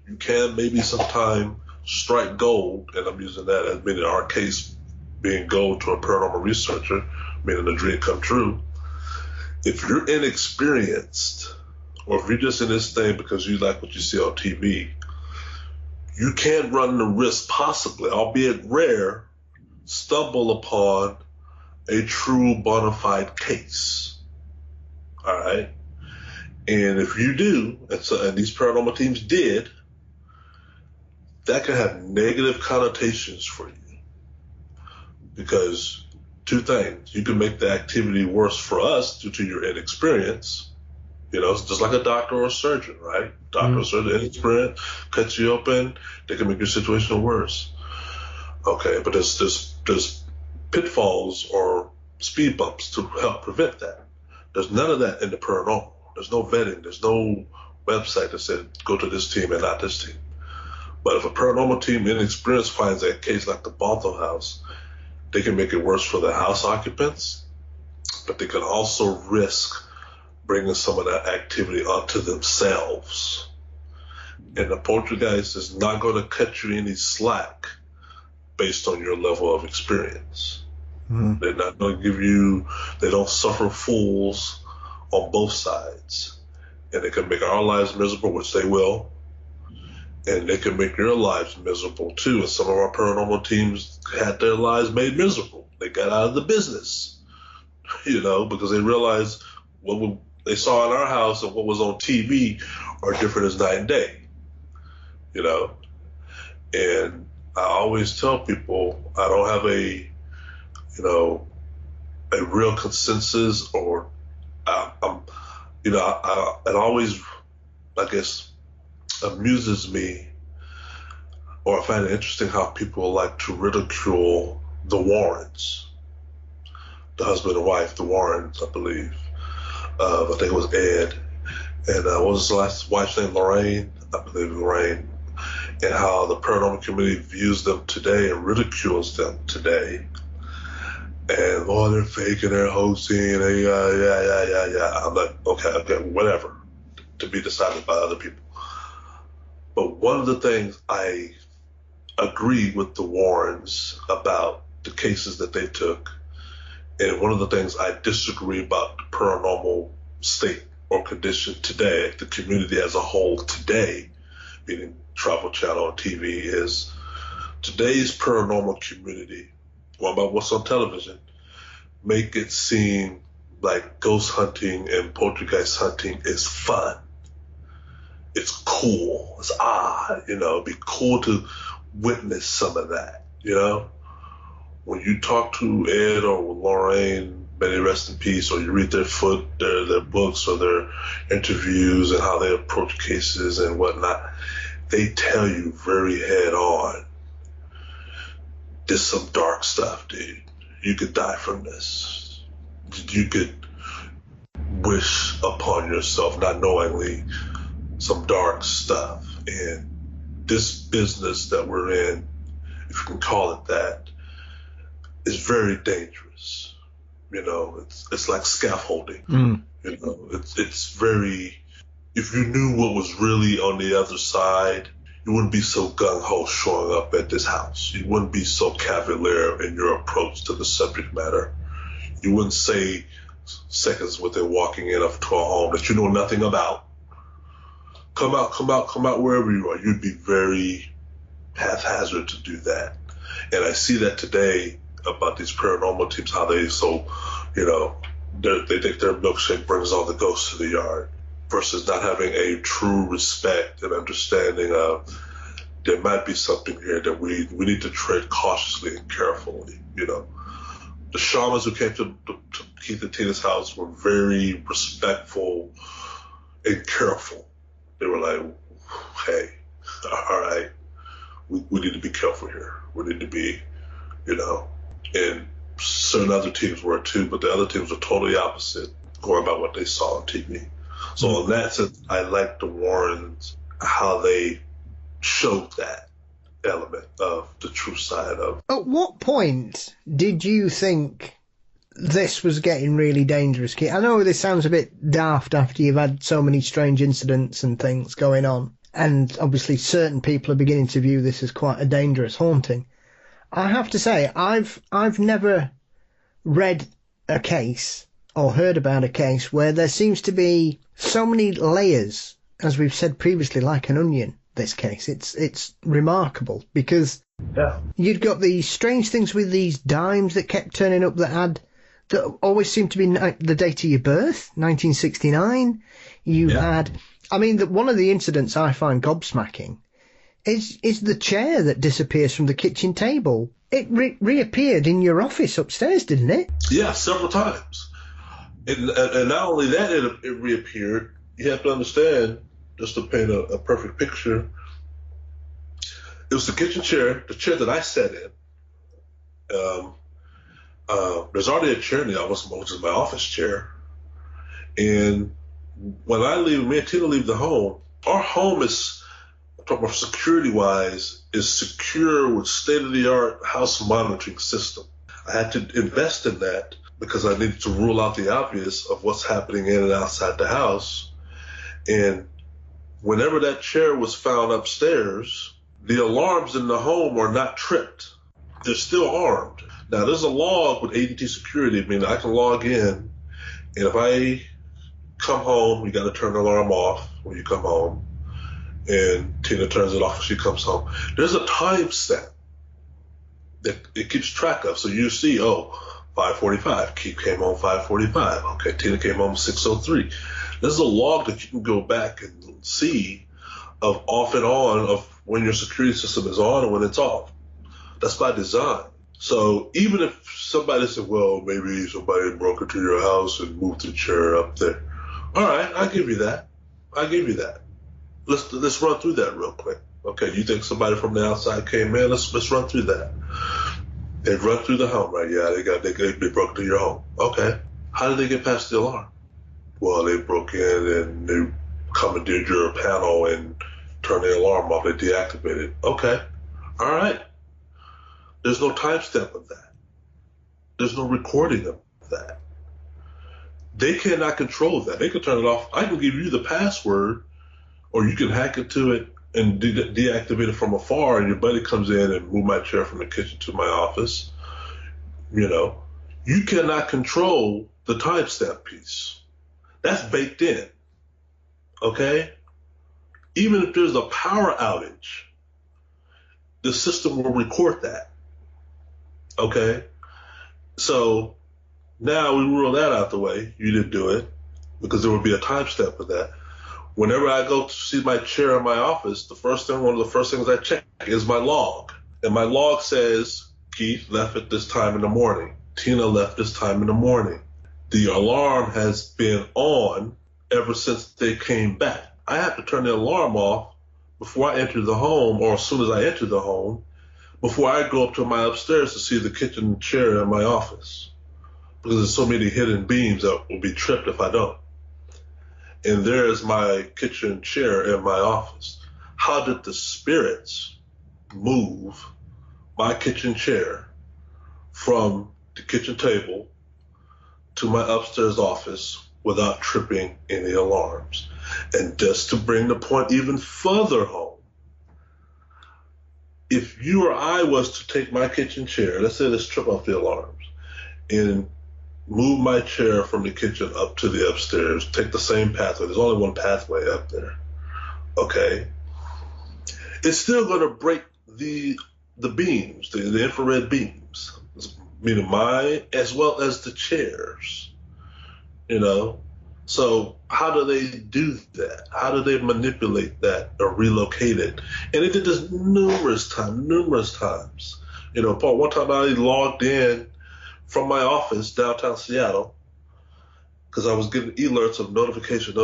You can maybe sometime strike gold, and I'm using that as meaning our case being gold to a paranormal researcher, meaning the dream come true. If you're inexperienced, or if you're just in this thing because you like what you see on TV, you can run the risk, possibly, albeit rare, stumble upon a true bona fide case. All right? And if you do, and these paranormal teams did, that can have negative connotations for you. Because two things, you can make the activity worse for us due to your inexperience. It's just like a doctor or a surgeon, right? Doctor or surgeon, inexperienced, cuts you open, they can make your situation worse. Okay, but there's pitfalls or speed bumps to help prevent that. There's none of that in the paranormal. There's no vetting. There's no website that said go to this team and not this team. But if a paranormal team inexperienced finds a case like the Bothell house, they can make it worse for the house occupants, but they can also risk bringing some of that activity onto themselves. And the poltergeist is not going to cut you any slack based on your level of experience. Mm-hmm. They're not going to give you, they don't suffer fools on both sides. And they can make our lives miserable, which they will. And they can make your lives miserable too. And some of our paranormal teams had their lives made miserable. They got out of the business, because they realized what they saw in our house and what was on TV are different as night and day, And I always tell people I don't have a real consensus, or it always, I guess, amuses me, or I find it interesting how people like to ridicule the Warrens, the husband and wife, the Warrens, I believe. I think it was Ed, and what was his last wife's name? Lorraine, I believe Lorraine, and how the paranormal community views them today and ridicules them today. And they're fake and they're hoaxing, and yeah. I'm like, okay, whatever, to be decided by other people. But one of the things I agree with the Warrens about the cases that they took, and one of the things I disagree about the paranormal state or condition today, the community as a whole today, meaning Travel Channel and TV, is today's paranormal community, what about what's on television, make it seem like ghost hunting and poltergeist hunting is fun. It's cool. It's odd, it'd be cool to witness some of that, When you talk to Ed or Lorraine, may they rest in peace, or you read their books or their interviews and how they approach cases and whatnot, they tell you very head on, there's some dark stuff, dude. You could die from this. You could wish upon yourself, not knowingly, some dark stuff. And this business that we're in, if you can call it that, is very dangerous. It's like scaffolding. It's very, if you knew what was really on the other side, you wouldn't be so gung-ho showing up at this house. You wouldn't be so cavalier in your approach to the subject matter. You wouldn't say seconds within walking in to a home that you know nothing about, come out wherever you are. You'd be very haphazard to do that. And I see that today about these paranormal teams, how they they think their milkshake brings all the ghosts to the yard, versus not having a true respect and understanding of there might be something here that we need to tread cautiously and carefully. The shamans who came to Keith and Tina's house were very respectful and careful. They were like, hey, all right, we need to be careful here. We need to be, and certain other teams were too, but the other teams were totally opposite, going by what they saw on TV. So in that sense, I like the Warrens, how they showed that element of the true side of. At what point did you think this was getting really dangerous, Keith? I know this sounds a bit daft after you've had so many strange incidents and things going on, and obviously certain people are beginning to view this as quite a dangerous haunting. I have to say, I've never read a case or heard about a case where there seems to be so many layers, as we've said previously, like an onion. This case, it's remarkable, because you'd got these strange things with these dimes that kept turning up that always seemed to be the date of your birth, 1969. You had, one of the incidents I find gobsmacking is the chair that disappears from the kitchen table. It reappeared in your office upstairs, didn't it? Yeah, several times. And not only that, it reappeared. You have to understand, just to paint a perfect picture, it was the kitchen chair, the chair that I sat in. There's already a chair in the office, which is my office chair. And when me and Tina leave the home, our home is talking about security-wise, is secure with state-of-the-art house monitoring system. I had to invest in that because I needed to rule out the obvious of what's happening in and outside the house. And whenever that chair was found upstairs, the alarms in the home are not tripped. They're still armed. Now, there's a log with ADT security, meaning I can log in, and if I come home, you got to turn the alarm off when you come home, and Tina turns it off when she comes home. There's a time stamp that it keeps track of. So you see, 5:45. Keith came home 5:45. Okay, Tina came home 6:03. There's a log that you can go back and see of off and on of when your security system is on and when it's off. That's by design. So even if somebody said, well, maybe somebody broke into your house and moved the chair up there. All right, I'll give you that. Let's run through that real quick. Okay, you think somebody from the outside came in? Let's run through that. They run through the home, right? Yeah, they broke into your home. Okay. How did they get past the alarm? Well, they broke in and they commandeered your panel and turned the alarm off. They deactivated it. Okay. All right. There's no timestamp of that. There's no recording of that. They cannot control that. They can turn it off. I can give you the password, or you can hack into it and deactivate it from afar, and your buddy comes in and move my chair from the kitchen to my office. You cannot control the timestamp piece. That's baked in. Okay? Even if there's a power outage, the system will record that. Okay? So now we rule that out the way. You didn't do it because there would be a timestamp for that. Whenever I go to see my chair in my office, one of the first things I check is my log. And my log says, Keith left at this time in the morning. Tina left this time in the morning. The alarm has been on ever since they came back. I have to turn the alarm off before I enter the home, or as soon as I enter the home, before I go up to my upstairs to see the kitchen chair in my office. Because there's so many hidden beams that will be tripped if I don't. And there's my kitchen chair in my office. How did the spirits move my kitchen chair from the kitchen table to my upstairs office without tripping any alarms? And just to bring the point even further home, if you or I was to take my kitchen chair, let's say let's trip off the alarms, and move my chair from the kitchen up to the upstairs, take the same pathway. There's only one pathway up there. Okay? It's still going to break the beams, the infrared beams, meaning mine as well as the chairs. So how do they do that? How do they manipulate that or relocate it? And they did this numerous times. Paul, one time I logged in from my office downtown Seattle because I was getting alerts of notification,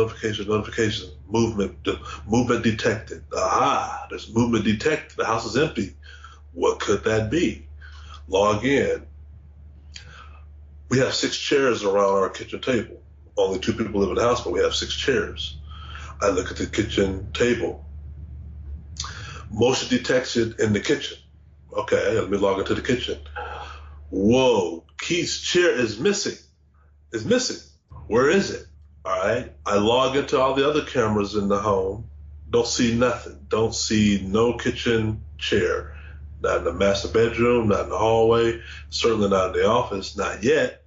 movement detected. Aha, there's movement detected. The house is empty. What could that be? Log in. We have 6 chairs around our kitchen table. Only 2 people live in the house, but we have 6 chairs. I look at the kitchen table. Motion detection in the kitchen. Okay, let me log into the kitchen. Whoa, Keith's chair is missing. It's missing. Where is it? All right. I log into all the other cameras in the home. Don't see nothing. Don't see no kitchen chair. Not in the master bedroom, not in the hallway, certainly not in the office. Not yet.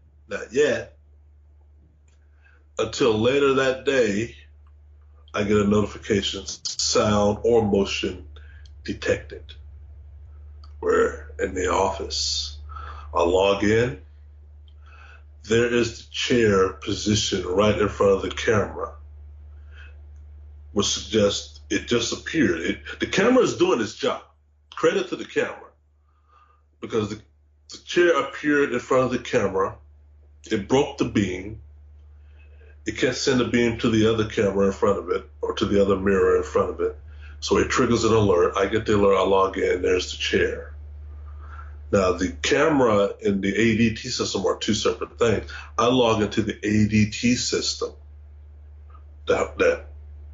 Until later that day, I get a notification, sound or motion detected. We're in the office. I log in. There is the chair positioned right in front of the camera, which suggests it just appeared. The camera is doing its job. Credit to the camera, because the chair appeared in front of the camera. It broke the beam. It can't send a beam to the other camera in front of it or to the other mirror in front of it. So it triggers an alert. I get the alert. I log in. There's the chair. Now, the camera and the ADT system are 2 separate things. I log into the ADT system that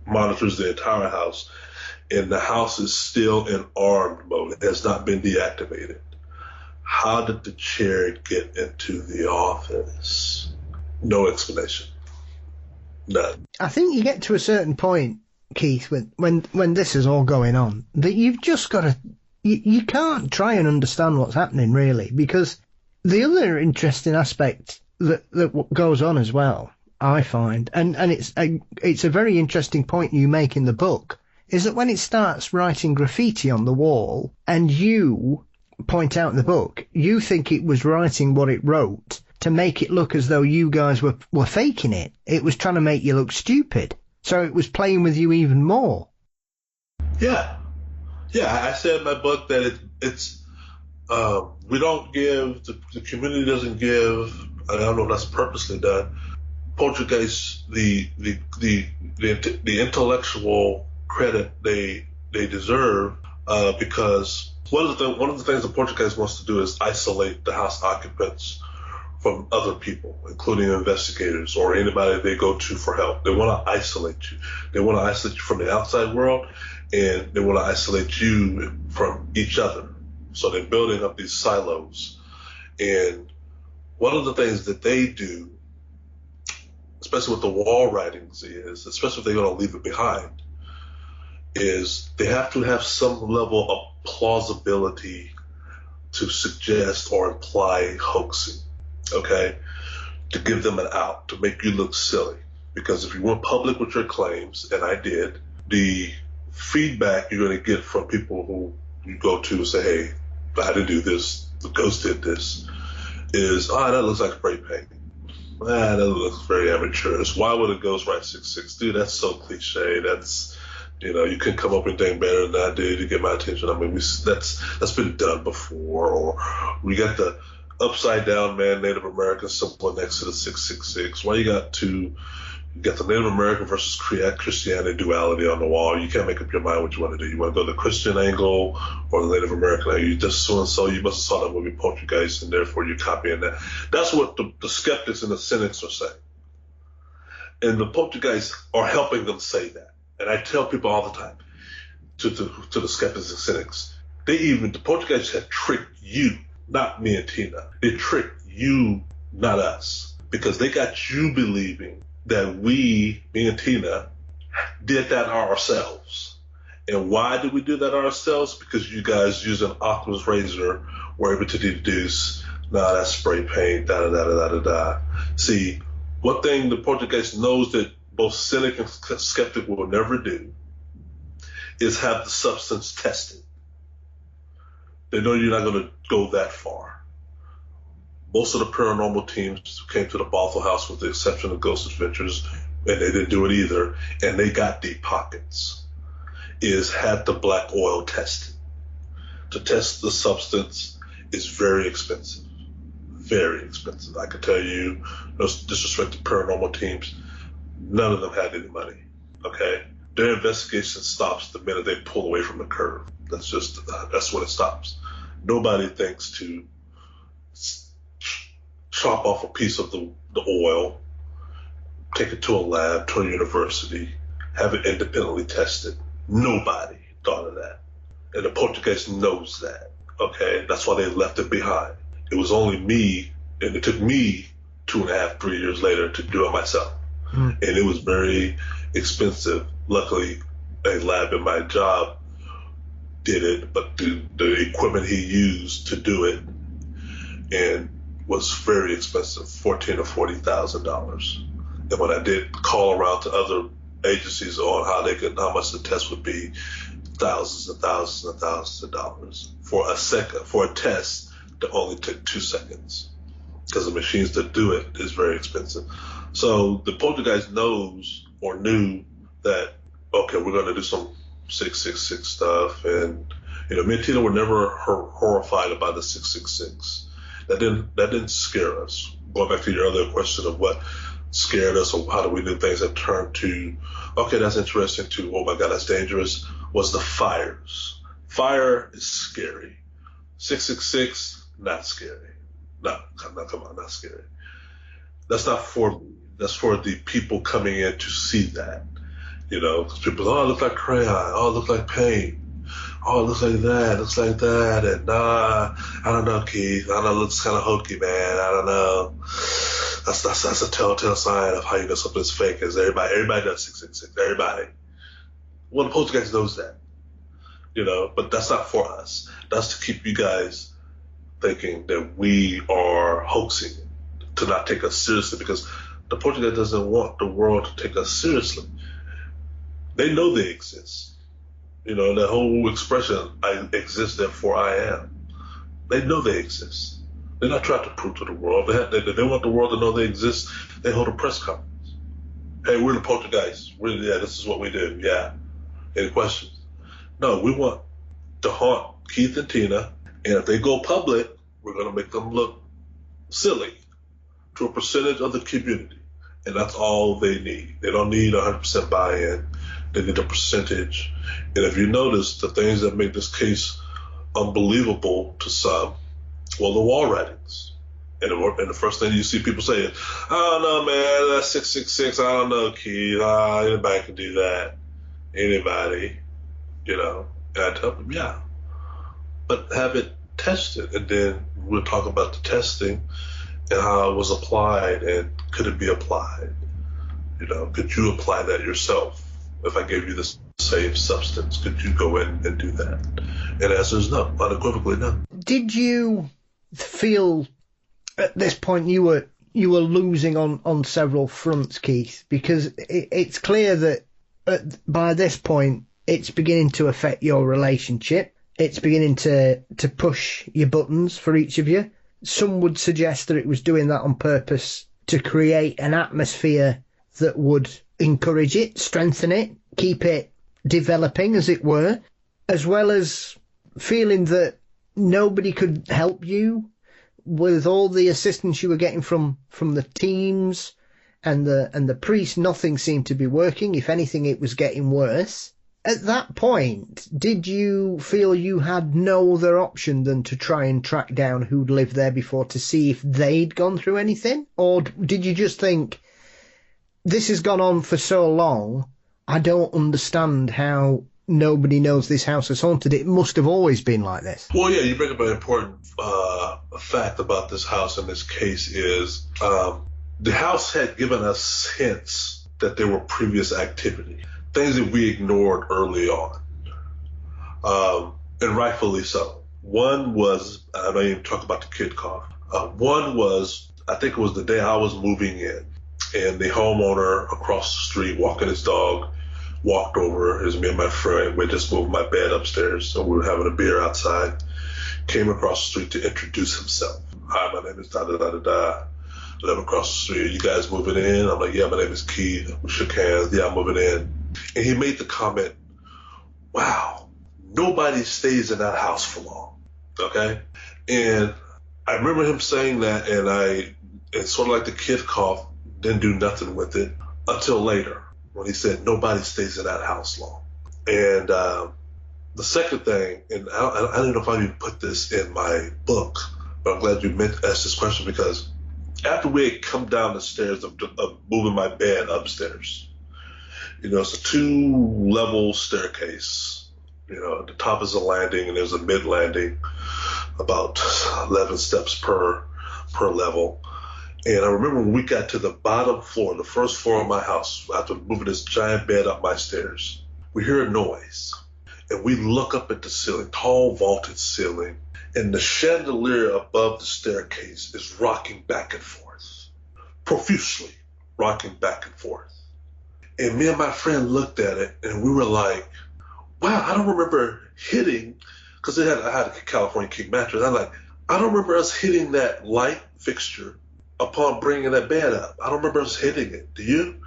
monitors the entire house. and the house is still in armed mode. It has not been deactivated. How did the chair get into the office? No explanation. None. I think you get to a certain point, Keith, when this is all going on, that you've just got to, you can't try and understand what's happening, really, because the other interesting aspect that goes on as well, I find, and it's a very interesting point you make in the book, is that when it starts writing graffiti on the wall, and you point out in the book, you think it was writing what it wrote to make it look as though you guys were faking it. It was trying to make you look stupid. So it was playing with you even more. Yeah. I said in my book that it's we don't give, the community doesn't give, I don't know if that's purposely done, Poltergeist the intellectual credit they deserve, because one of the things the Poltergeist wants to do is isolate the house occupants from other people, including investigators or anybody they go to for help. They want to isolate you. They want to isolate you from the outside world, and they want to isolate you from each other. So they're building up these silos. And one of the things that they do, especially with the wall writings, is, especially if they're going to leave it behind, is they have to have some level of plausibility to suggest or imply hoaxing. Okay, to give them an out, to make you look silly. Because if you went public with your claims, and I did, the feedback you're going to get from people who you go to and say, hey, I didn't do this, the ghost did this, is, that looks like spray paint. That looks very amateurish. Why would a ghost write 666? Dude, that's so cliche. That's, you couldn't come up with anything better than that, dude, to get my attention. I mean, that's been done before. Or we got the upside down man Native American symbol next to the 666. Why you got the Native American versus Christianity duality on the wall? You can't make up your mind what you want to do. You want to go the Christian angle or the Native American angle? You just so you must have saw that movie Poltergeist, and therefore you're copying that. That's what the skeptics and the cynics are saying, and the Poltergeists are helping them say that. And I tell people all the time, to the skeptics and cynics, the Poltergeists have tricked you. Not me and Tina. They tricked you, not us, because they got you believing that we, me and Tina, did that ourselves. And why did we do that ourselves? Because you guys using Occam's razor were able to deduce, that's spray paint, da-da-da-da-da-da. See, one thing the Poltergeist knows that both cynic and skeptic will never do is have the substance tested. They know you're not going to go that far. Most of the paranormal teams came to the Bothell house with the exception of Ghost Adventures, and they didn't do it either, and they got deep pockets, is had the black oil tested. To test the substance is very expensive. Very expensive. I can tell you, no disrespect to paranormal teams, none of them had any money, okay? Their investigation stops the minute they pull away from the curve. That's when it stops. Nobody thinks to chop off a piece of the oil, take it to a lab, to a university, have it independently tested. Nobody thought of that. And the Poltergeist knows that, okay? That's why they left it behind. It was only me, and it took me 2.5, 3 years later to do it myself. And it was very expensive. Luckily, a lab in my job did it, but the equipment he used to do it and was very expensive, $14,000 or $40,000. And when I did call around to other agencies on how much the test would be, thousands and thousands and thousands of dollars for a test that only took 2 seconds, because the machines that do it is very expensive. So the Poltergeist knows or knew that, okay, we're going to do some 666 stuff, and me and Tina were never horrified about the 666. That didn't scare us. Going back to your other question of what scared us or how do we do things that turned to, okay, that's interesting, to, oh my God, that's dangerous, was the fires. Fire is scary. 666, not scary. No, come on, not scary. That's not for me. That's for the people coming in to see that. You know, 'cause people, oh, it looks like crayon. Oh, it looks like paint. Oh, it looks like that. It looks like that. And nah, I don't know, Keith. I know it looks kind of hokey, man. I don't know. That's a telltale sign of how you know something's fake. Is everybody does 666. Everybody. Well, the Poltergeist knows that. You know, but that's not for us. That's to keep you guys thinking that we are hoaxing, to not take us seriously, because the Poltergeist doesn't want the world to take us seriously. They know they exist. You know, that whole expression, I exist, therefore I am. They know they exist. They're not trying to prove to the world. They want the world to know they exist. They hold a press conference. Hey, we're the Poltergeist. This is what we do. Yeah. Any questions? No, we want to haunt Keith and Tina, and if they go public, we're going to make them look silly to a percentage of the community. And that's all they need. They don't need 100% buy-in. They need a percentage. And if you notice, the things that make this case unbelievable to some, well, the wall writings. And the first thing you see people say is, I don't know, man, that's 666. I don't know, Keith. Anybody can do that. Anybody, you know. And I tell them, yeah. But have it tested. And then we'll talk about the testing and how it was applied, and could it be applied? You know, could you apply that yourself? If I gave you the same substance, could you go in and do that? And the answer is no, unequivocally no. Did you feel at this point you were losing on several fronts, Keith? Because it's clear that by this point it's beginning to affect your relationship. It's beginning to push your buttons for each of you. Some would suggest that it was doing that on purpose to create an atmosphere that would encourage it, strengthen it, keep it developing, as it were, as well as feeling that nobody could help you with all the assistance you were getting from the teams and the priest. Nothing seemed to be working. If anything, it was getting worse. At that point, did you feel you had no other option than to try and track down who'd lived there before to see if they'd gone through anything? Or did you just think, this has gone on for so long, I don't understand how nobody knows this house is haunted. It must have always been like this. Well, yeah, you bring up an important fact about this house in this case is the house had given us hints that there were previous activity, things that we ignored early on, and rightfully so. One was, I don't even talk about the kid cough. One was, I think it was the day I was moving in, and the homeowner across the street walking his dog walked over. It was me and my friend. We just moved my bed upstairs, so we were having a beer outside. Came across the street to introduce himself. Hi, my name is da-da-da-da-da. I live across the street. You guys moving in? I'm like, yeah, my name is Keith. We shook hands. Yeah, I'm moving in. And he made the comment, wow, nobody stays in that house for long. Okay? And I remember him saying that, and it's sort of like the kid cough, didn't do nothing with it until later when he said nobody stays in that house long. And the second thing, and I don't know if I even put this in my book, but I'm glad you asked this question, because after we had come down the stairs of moving my bed upstairs, you know, it's a 2-level staircase. You know, the top is a landing and there's a mid landing, about 11 steps per level. And I remember when we got to the bottom floor, the first floor of my house, after moving this giant bed up my stairs, we hear a noise. And we look up at the ceiling, tall vaulted ceiling, and the chandelier above the staircase is rocking back and forth, profusely rocking back and forth. And me and my friend looked at it, and we were like, wow, I don't remember hitting, because I had a California King mattress. I'm like, I don't remember us hitting that light fixture upon bringing that bed up. I don't remember us hitting it. Do you?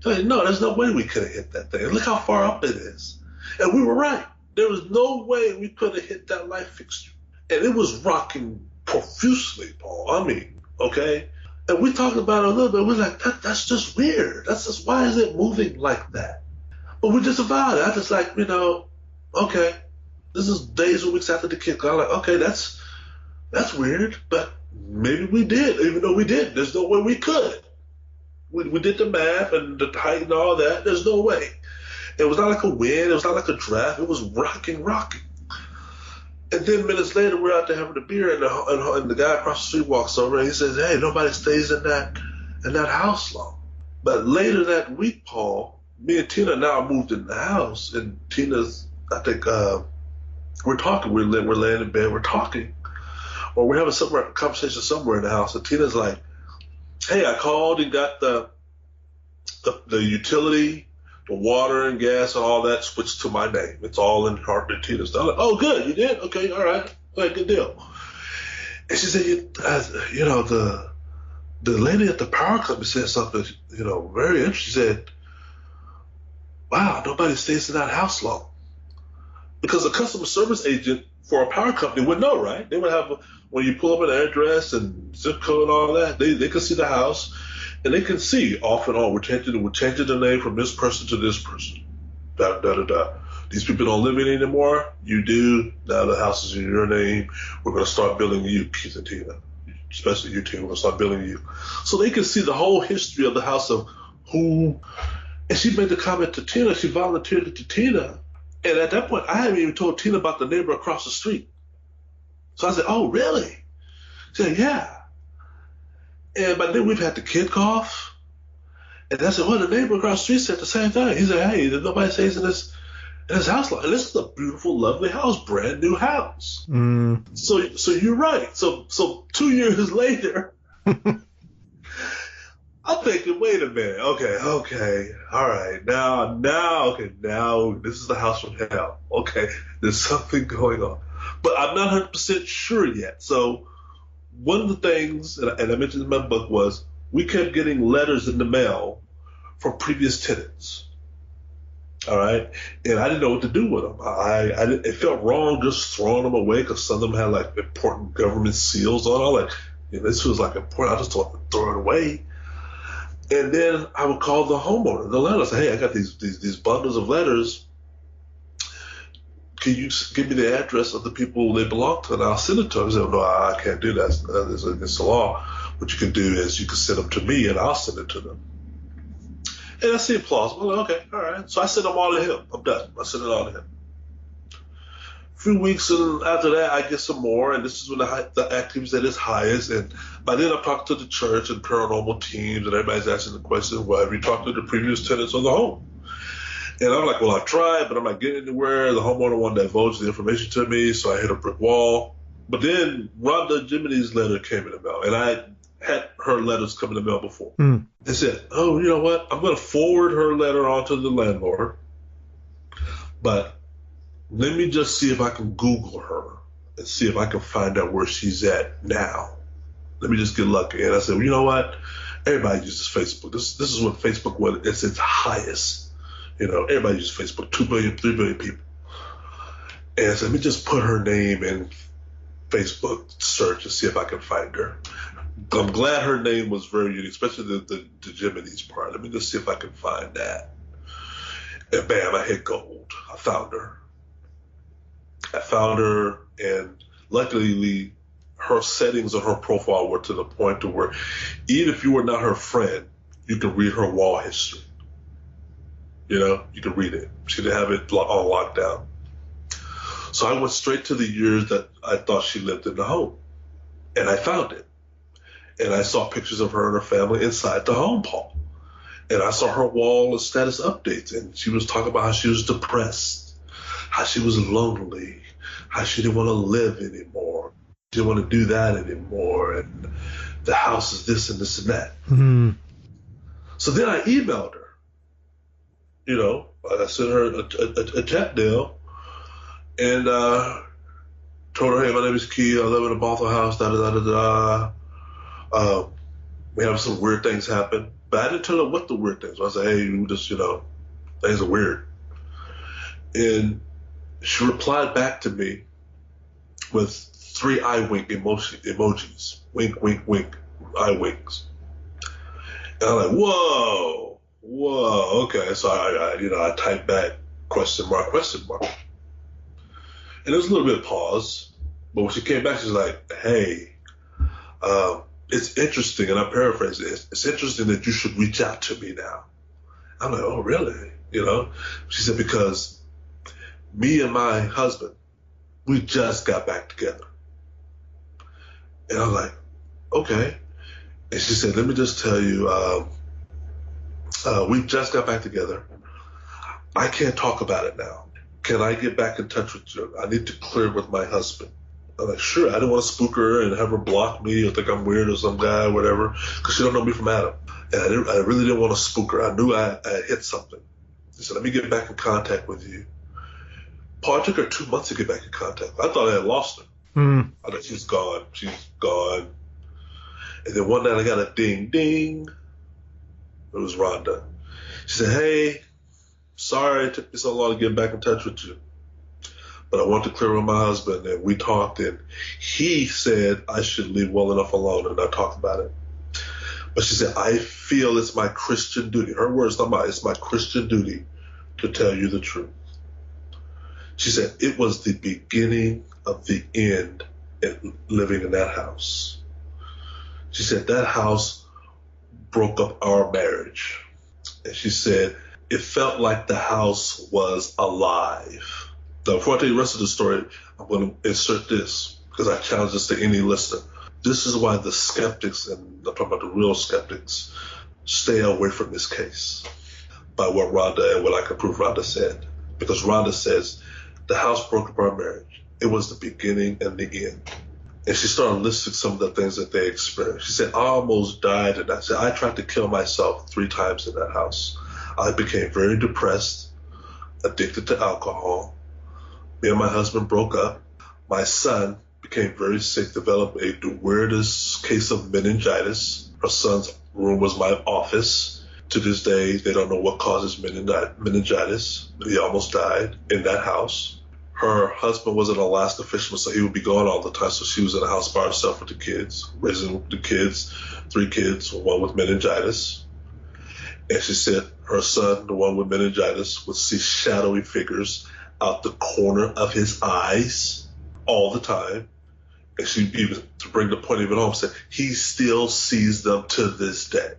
Like, no, there's no way we could have hit that thing. Look how far up it is. And we were right. There was no way we could have hit that light fixture. And it was rocking profusely, Paul. I mean, okay? And we talked about it a little bit. We're like, that's just weird. That's just, why is it moving like that? But we just about it. I just like, you know, okay. This is days or weeks after the kid. I'm like, okay, that's weird. But maybe we did, even though we didn't. There's no way we could. We did the math and the height and all that. There's no way. It was not like a wind. It was not like a draft. It was rocking. And then minutes later, we're out there having a beer, and the guy across the street walks over, and he says, "Hey, nobody stays in that house long." But later that week, Paul, me and Tina now moved in the house, and Tina's, I think, we're talking. We're laying in bed. We're talking, or we're having a conversation somewhere in the house, and Tina's like, "Hey, I called and got the utility, the water and gas and all that switched to my name. It's all in Tina's." I'm like, "Oh, good, you did? Okay, all right, good deal." And she said, "You know, the lady at the power company said something, very interesting. She said, 'Wow, nobody stays in that house long.'" Because a customer service agent for a power company would know, right? They would have, when you pull up an address and zip code and all that, they can see the house, and they can see off and on, we're changing the name from this person to this person. These people don't live in it anymore. You do. Now the house is in your name. We're going to start billing you, Keith and Tina. Especially you, Tina. We're going to start billing you. So they can see the whole history of the house of who. And she made the comment to Tina. She volunteered it to Tina. And at that point, I hadn't even told Tina about the neighbor across the street. So I said, "Oh, really?" She said, "Yeah." And by then we've had the kid cough. And I said, "Well, the neighbor across the street said the same thing." He said, "Hey, nobody stays in this house long." And this is a beautiful, lovely house, brand new house. So you're right. So 2 years later, I'm thinking, wait a minute. Okay. All right. Now this is the house from hell. Okay. There's something going on. But I'm not 100% sure yet. So one of the things, and I mentioned in my book, was we kept getting letters in the mail from previous tenants. All right. And I didn't know what to do with them. It felt wrong just throwing them away because some of them had like important government seals on. I'm like, this was like important. I just thought to throw it away. And then I would call the homeowner, the landlord, say, "Hey, I got these bundles of letters. Can you give me the address of the people they belong to, and I'll send it to them?" He said, "No, I can't do that. It's against the law. What you can do is you can send them to me, and I'll send it to them." And I seemed plausible. Like, okay, all right. So I sent them all to him. I'm done. I sent it all to him. A few weeks after that, I get some more, and this is when the activity's at its highest. And by then, I'm talking to the church and paranormal teams, and everybody's asking the question, "Well, have you talked to the previous tenants of the home?" And I'm like, "Well, I've tried, but I'm not getting anywhere." The homeowner wanted to divulge the information to me, so I hit a brick wall. But then Rhonda Jiminy's letter came in the mail, and I had her letters come in the mail before. They said, "Oh, you know what? I'm going to forward her letter on to the landlord, but let me just see if I can Google her and see if I can find out where she's at now. Let me just get lucky." And I said, "Well, you know what? Everybody uses Facebook. This is when Facebook was at its highest. Everybody uses Facebook, 2 billion, 3 billion people." And I said, "Let me just put her name in Facebook search and see if I can find her." I'm glad her name was very unique, especially the Jiminy's part. Let me just see if I can find that. And bam, I hit gold. I found her. And luckily her settings on her profile were to the point to where even if you were not her friend, you could read her wall history. You could read it. She didn't have it on lockdown. So I went straight to the years that I thought she lived in the home, and I found it. And I saw pictures of her and her family inside the home, Paul. And I saw her wall of status updates, and she was talking about how she was depressed, how she was lonely, how she didn't want to live anymore. She didn't want to do that anymore, and the house is this and this and that. So then I emailed her. I sent her a chat deal, and told her, "Hey, my name is Keith. I live in a Bothell house, we have some weird things happen." But I didn't tell her what the weird things were. I said, "Hey, things are weird." And she replied back to me with 3 eye wink emojis. Wink, wink, wink, eye winks. And I'm like, whoa, okay. So I typed back question mark. And there was a little bit of pause. But when she came back, she was like, "Hey, it's interesting," and I paraphrase it, "It's interesting that you should reach out to me now." I'm like, oh, really? You know? She said, because me and my husband, we just got back together. And I was like, okay. And she said, let me just tell you, we just got back together. I can't talk about it now. Can I get back in touch with you? I need to clear it with my husband. I'm like, sure. I didn't want to spook her and have her block me or think I'm weird or some guy or whatever, because she don't know me from Adam. And I really didn't want to spook her. I knew I hit something. She said, let me get back in contact with you. Paul, it took her 2 months to get back in contact. I thought I had lost her. I thought she's gone. She's gone. And then one night I got a ding, ding. It was Rhonda. She said, hey, sorry it took me so long to get back in touch with you, but I wanted to clear with my husband, and we talked, and he said I should leave well enough alone, and I talked about it. But she said, I feel it's my Christian duty. Her words, not mine. It's my Christian duty to tell you the truth. She said, it was the beginning of the end in living in that house. She said, that house broke up our marriage. And she said, it felt like the house was alive. Now, before I tell you the rest of the story, I'm going to insert this, because I challenge this to any listener. This is why the skeptics, and I'm talking about the real skeptics, stay away from this case by what Rhonda and what I can prove Rhonda said. Because Rhonda says the house broke up our marriage. It was the beginning and the end. And she started listing some of the things that they experienced. She said, I almost died. And I said, I tried to kill myself 3 times in that house. I became very depressed, addicted to alcohol. Me and my husband broke up. My son became very sick, developed the weirdest case of meningitis. Her son's room was my office. To this day, they don't know what causes meningitis. He almost died in that house. Her husband was an Alaska fisherman, so he would be gone all the time. So she was in the house by herself with the kids, raising the kids, 3 kids, one with meningitis. And she said her son, the one with meningitis, would see shadowy figures out the corner of his eyes all the time. And she even, to bring the point even home, said he still sees them to this day.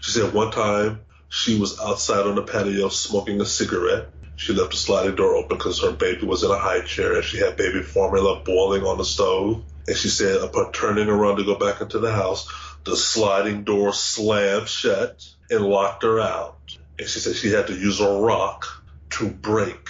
She said one time she was outside on the patio smoking a cigarette. She left the sliding door open because her baby was in a high chair and she had baby formula boiling on the stove. And she said upon turning around to go back into the house, the sliding door slammed shut and locked her out. And she said she had to use a rock to break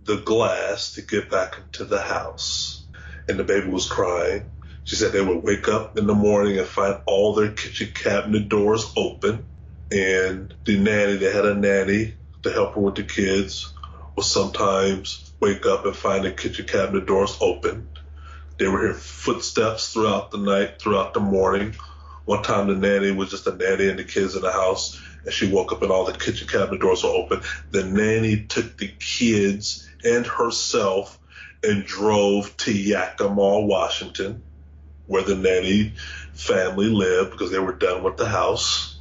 the glass to get back into the house. And the baby was crying. She said they would wake up in the morning and find all their kitchen cabinet doors open. And the nanny, they had a nanny to help her with the kids, would sometimes wake up and find the kitchen cabinet doors open. They would hear footsteps throughout the night, throughout the morning. One time the nanny was just a nanny and the kids in the house, and she woke up and all the kitchen cabinet doors were open. The nanny took the kids and herself and drove to Yakima, Washington, where the nanny family lived because they were done with the house.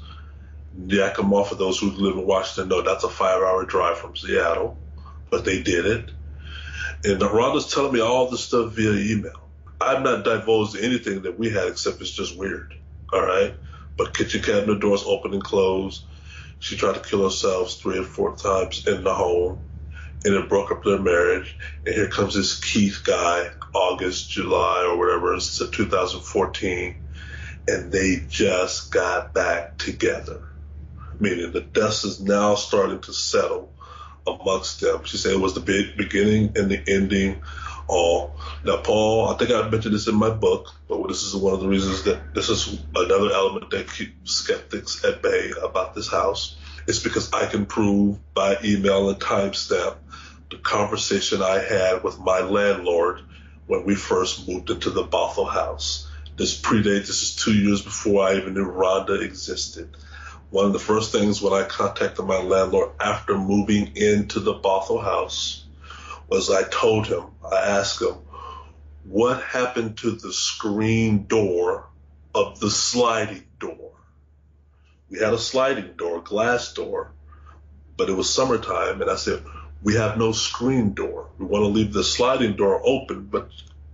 Yakima, for those who live in Washington, know that's a 5-hour drive from Seattle, but they did it. And Rhonda's telling me all this stuff via email. I've not divulged anything that we had except it's just weird, all right? But kitchen cabinet doors open and close. She tried to kill herself 3 or 4 times in the home, and it broke up their marriage. And here comes this Keith guy, August, July, or whatever, it's 2014, and they just got back together, meaning the dust is now starting to settle amongst them. She said it was the beginning and the ending all. Now, Paul, I think I mentioned this in my book, but this is one of the reasons that this is another element that keeps skeptics at bay about this house. It's because I can prove by email and timestamp the conversation I had with my landlord when we first moved into the Bothell house. This is 2 years before I even knew Rhonda existed. One of the first things when I contacted my landlord after moving into the Bothell house was I asked him, what happened to the screen door of the sliding door? We had a sliding door, glass door, but it was summertime, and I said, we have no screen door. We want to leave the sliding door open, but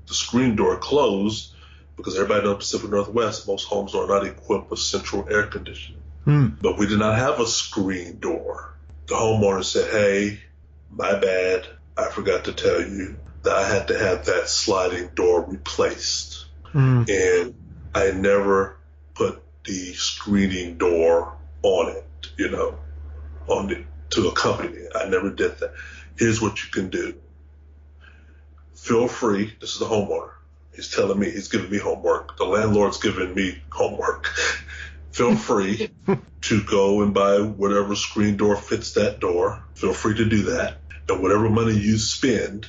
the screen door closed because everybody in the Pacific Northwest, most homes are not equipped with central air conditioning. But we did not have a screen door. The homeowner said, hey, my bad. I forgot to tell you that I had to have that sliding door replaced. And I never put the screening door on it, to accompany it. I never did that. Here's what you can do. Feel free. This is the homeowner. He's telling me, he's giving me homework. The landlord's giving me homework. Feel free to go and buy whatever screen door fits that door. Feel free to do that. And whatever money you spend,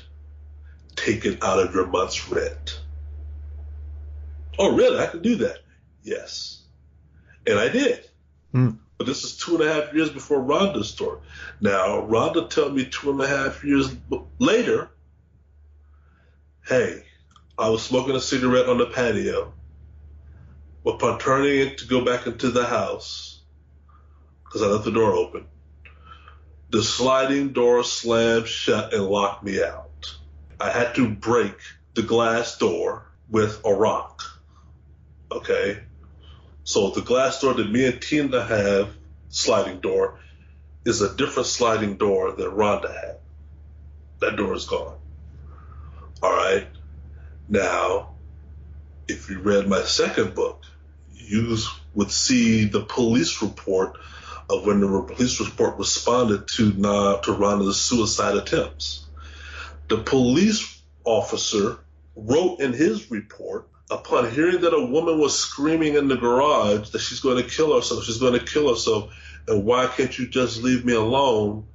take it out of your month's rent. Oh, really? I can do that? Yes. And I did. But this is 2.5 years before Rhonda's story. Now, Rhonda told me 2.5 years later, hey, I was smoking a cigarette on the patio. Upon turning it to go back into the house, because I left the door open, the sliding door slammed shut and locked me out. I had to break the glass door with a rock. Okay? So the glass door that me and Tina have, sliding door, is a different sliding door than Rhonda had. That door is gone. All right? Now, if you read my second book, you would see the police report of when the police report responded to Rhonda's suicide attempts. The police officer wrote in his report, upon hearing that a woman was screaming in the garage that she's going to kill herself, and why can't you just leave me alone,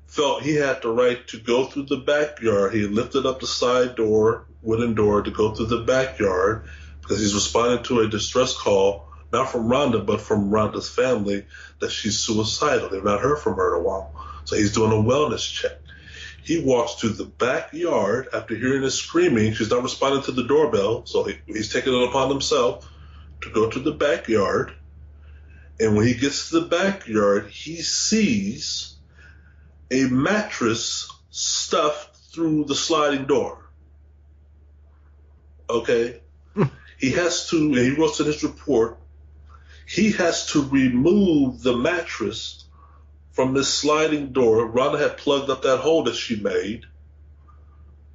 felt he had the right to go through the backyard. He lifted up the side door, wooden door, to go through the backyard because he's responding to a distress call, not from Rhonda, but from Rhonda's family, that she's suicidal. They've not heard from her in a while. So he's doing a wellness check. He walks to the backyard after hearing her screaming. She's not responding to the doorbell, so he's taking it upon himself to go to the backyard. And when he gets to the backyard, he sees a mattress stuffed through the sliding door. Okay? He has to, and he wrote in his report, he has to remove the mattress from this sliding door. Rhonda had plugged up that hole that she made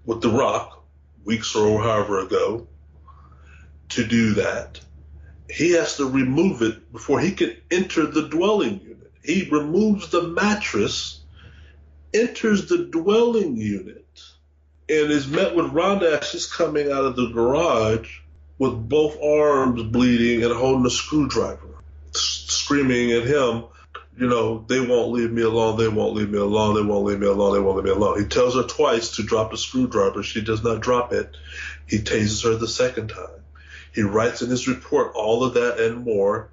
with the rock weeks or however ago to do that. He has to remove it before he can enter the dwelling unit. He removes the mattress, enters the dwelling unit, and is met with Rhonda as she's coming out of the garage with both arms bleeding and holding a screwdriver, screaming at him, they won't leave me alone, they won't leave me alone, they won't leave me alone, they won't leave me alone. He tells her twice to drop the screwdriver. She does not drop it. He tases her the second time. He writes in his report all of that and more.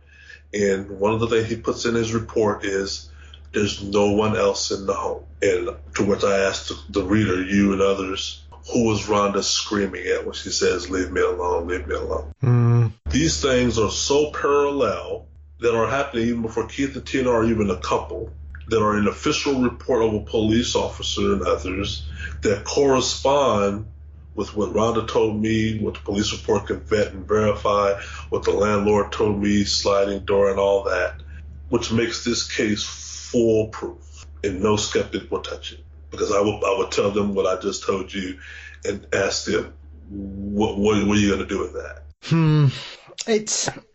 And one of the things he puts in his report is there's no one else in the home. And to which I asked the reader, you and others, who was Rhonda screaming at when she says, leave me alone, leave me alone? These things are so parallel that are happening even before Keith and Tina are even a couple, that are an official report of a police officer and others that correspond with what Rhonda told me, what the police report can vet and verify, what the landlord told me, sliding door and all that, which makes this case foolproof, and no skeptic will touch it. Because I would tell them what I just told you and ask them, what are you going to do with that?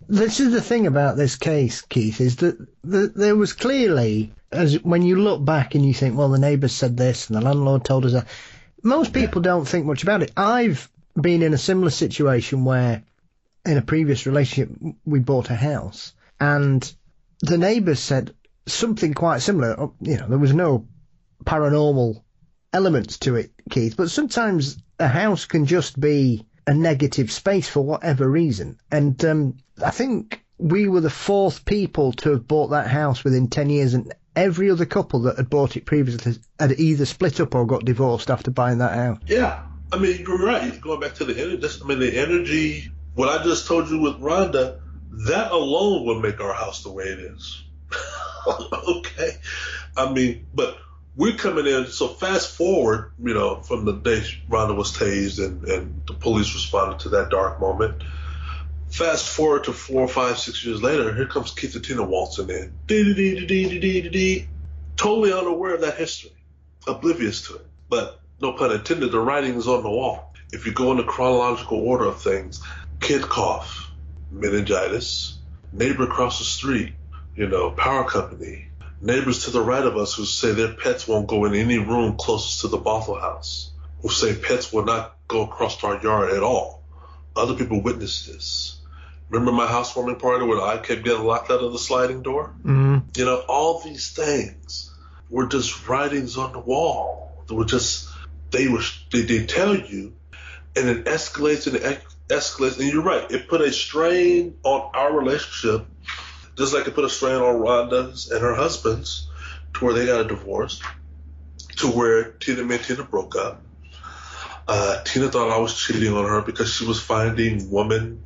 This is the thing about this case, Keith, is that there was clearly, as when you look back and you think, well, the neighbours said this and the landlord told us that, most people don't think much about it. I've been in a similar situation where in a previous relationship we bought a house and the neighbours said something quite similar. There was no paranormal elements to it, Keith, but sometimes a house can just be a negative space for whatever reason. And I think we were the fourth people to have bought that house within 10 years, and every other couple that had bought it previously had either split up or got divorced after buying that house. Yeah, you're right. Going back to the energy, the energy, what I just told you with Rhonda, that alone would make our house the way it is. Okay? But we're coming in, so fast forward, from the day Rhonda was tased and the police responded to that dark moment. Fast forward to 4, 5, 6 years later, here comes Keith and Tina waltzing in. totally unaware of that history, oblivious to it. But no pun intended, the writing is on the wall. If you go in the chronological order of things, kid cough, meningitis, neighbor across the street, power company, neighbors to the right of us who say their pets won't go in any room closest to the Bothell house, who say pets will not go across our yard at all. Other people witnessed this. Remember my housewarming party where I kept getting locked out of the sliding door? Mm-hmm. All these things were just writings on the wall. They tell you, and it escalates and it escalates. And you're right, it put a strain on our relationship, just like it put a strain on Rhonda's and her husband's, to where they got a divorce, to where Tina and Tina broke up. Tina thought I was cheating on her because she was finding woman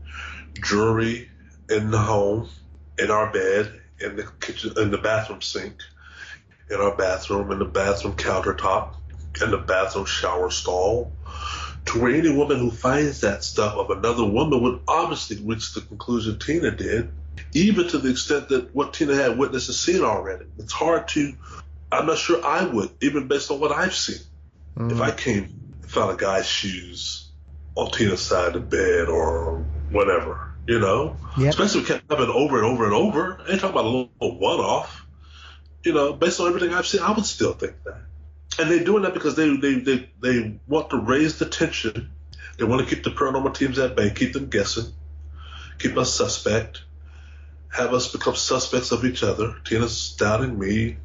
jewelry in the home, in our bed, in the kitchen, in the bathroom sink, in our bathroom, in the bathroom countertop, in the bathroom shower stall, to where any woman who finds that stuff of another woman would obviously reach the conclusion Tina did, even to the extent that what Tina had witnessed and seen already. It's hard to, I'm not sure I would, even based on what I've seen. If I came and found a guy's shoes on Tina's side of the bed or whatever, Yep. Especially if it kept happening over and over and over. I ain't talking about a little one-off. Based on everything I've seen, I would still think that. And they're doing that because they want to raise the tension. They want to keep the paranormal teams at bay, keep them guessing, keep us suspect, have us become suspects of each other. Tina's doubting me.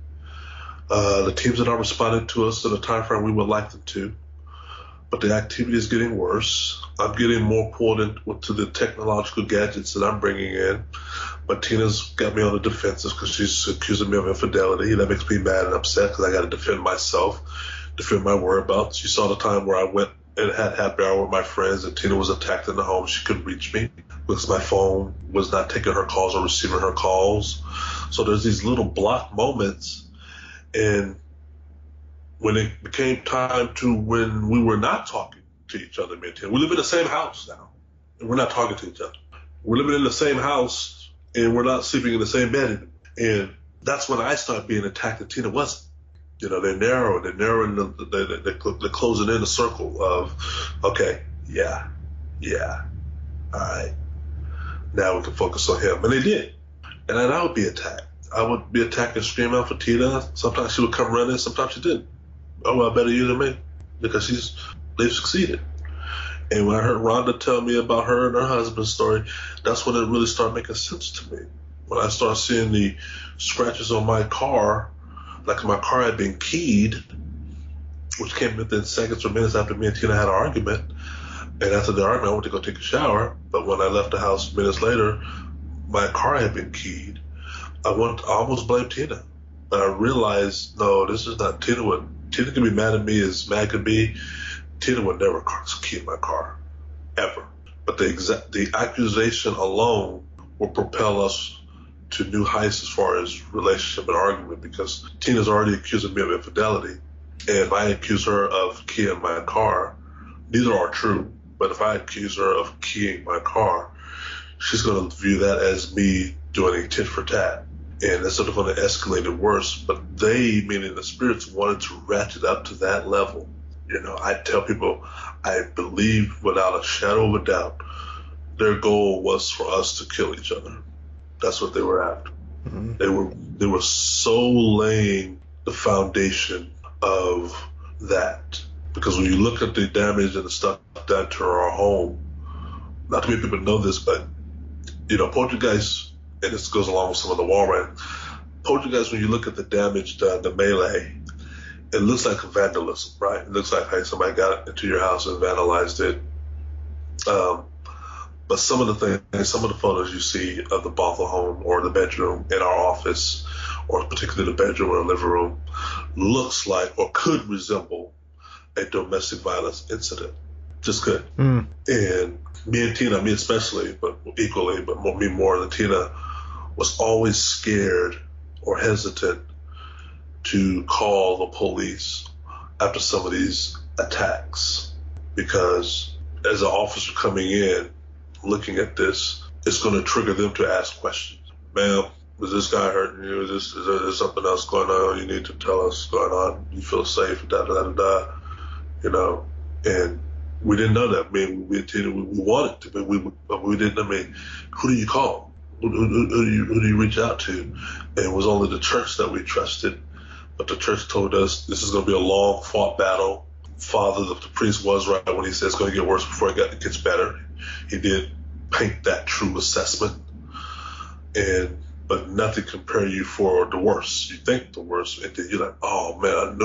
The teams that are responding to us in a time frame we would like them to. But the activity is getting worse. I'm getting more pulled into the technological gadgets that I'm bringing in. But Tina's got me on the defensive because she's accusing me of infidelity. That makes me mad and upset because I got to defend myself, defend my whereabouts. You saw the time where I went and had happy hour with my friends and Tina was attacked in the home. She couldn't reach me because my phone was not taking her calls or receiving her calls. So there's these little block moments. And when it became time to when we were not talking to each other, me and Tina, we live in the same house now, and we're not talking to each other. We're living in the same house, and we're not sleeping in the same bed anymore. And that's when I started being attacked, and Tina wasn't. They're narrowing, they're closing in a circle of, okay, yeah, all right, now we can focus on him. And they did. And then I would be attacked. I would be attacked and scream out for Tina. Sometimes she would come running, sometimes she didn't. Oh, well, better you than me, because they've succeeded. And when I heard Rhonda tell me about her and her husband's story, that's when it really started making sense to me. When I started seeing the scratches on my car, like my car had been keyed, which came within seconds or minutes after me and Tina had an argument. And after the argument, I went to go take a shower. But when I left the house minutes later, my car had been keyed. I almost blamed Tina. But I realized, no, this is not Tina. Tina can be mad at me as mad could be. Tina would never key my car, ever. But the accusation alone will propel us to new heights as far as relationship and argument, because Tina's already accusing me of infidelity. And if I accuse her of keying my car, neither are true. But if I accuse her of keying my car, she's going to view that as me doing a tit for tat. And it's sort of going to escalate it worse. But they, meaning the spirits, wanted to ratchet up to that level. I tell people, I believe without a shadow of a doubt, their goal was for us to kill each other. That's what they were after. Mm-hmm. They were so laying the foundation of that. Because when you look at the damage and the stuff done to our home, not too many people know this, but Poltergeist, and this goes along with some of the wall writing, Poltergeist, when you look at the damage done, the melee, it looks like vandalism, right? It looks like, hey, somebody got into your house and vandalized it. But some of the photos you see of the Bothell home or the bedroom in our office, or particularly the bedroom or the living room, looks like or could resemble a domestic violence incident. Just could. Mm. And me and Tina, me especially, but equally, but me more than Tina, was always scared or hesitant to call the police after some of these attacks, because as an officer coming in, looking at this, it's going to trigger them to ask questions. Ma'am, is this guy hurting you? Is there something else going on? You need to tell us what's going on. You feel safe, da da da da. You know, and we didn't know that. I mean, we wanted to, but we didn't. I mean, who do you call? Who do you reach out to? And it was only the church that we trusted. But the church told us this is going to be a long fought battle. Father, the priest was right when he said it's going to get worse before it gets better. He did paint that true assessment. But nothing can prepare you for the worst. You think the worst, and then you're like, oh man,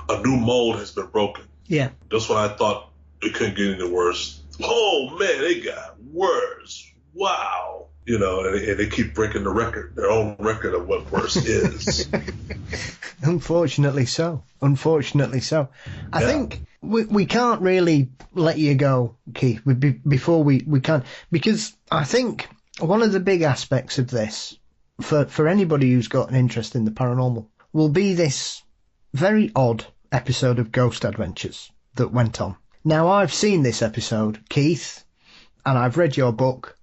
a new mold has been broken. Yeah. That's when I thought it couldn't get any worse. Oh man, it got worse. Wow. You know, and they keep breaking their own record of what worse is. Unfortunately so. I think we can't really let you go, Keith, before we can, because I think one of the big aspects of this, for anybody who's got an interest in the paranormal, will be this very odd episode of Ghost Adventures that went on. Now, I've seen this episode, Keith, and I've read your book.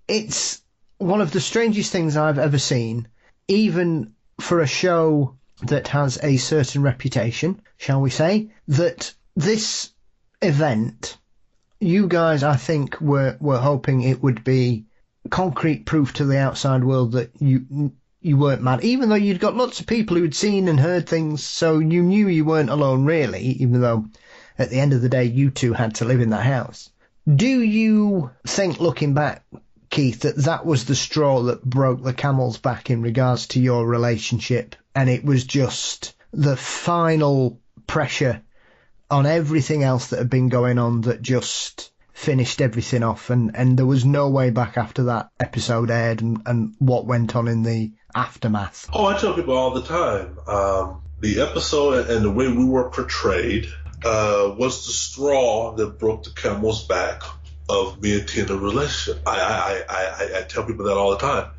It's one of the strangest things I've ever seen, even for a show that has a certain reputation, shall we say, that this event, you guys, I think, were hoping it would be concrete proof to the outside world that you weren't mad, even though you'd got lots of people who'd seen and heard things, so you knew you weren't alone, really, even though at the end of the day you two had to live in that house. Do you think, looking back, Keith, that was the straw that broke the camel's back in regards to your relationship, and it was just the final pressure on everything else that had been going on that just finished everything off, and there was no way back after that episode aired and what went on in the aftermath? Oh, I tell people all the time, the episode and the way we were portrayed was the straw that broke the camel's back of me and Tina's relationship. I tell people that all the time,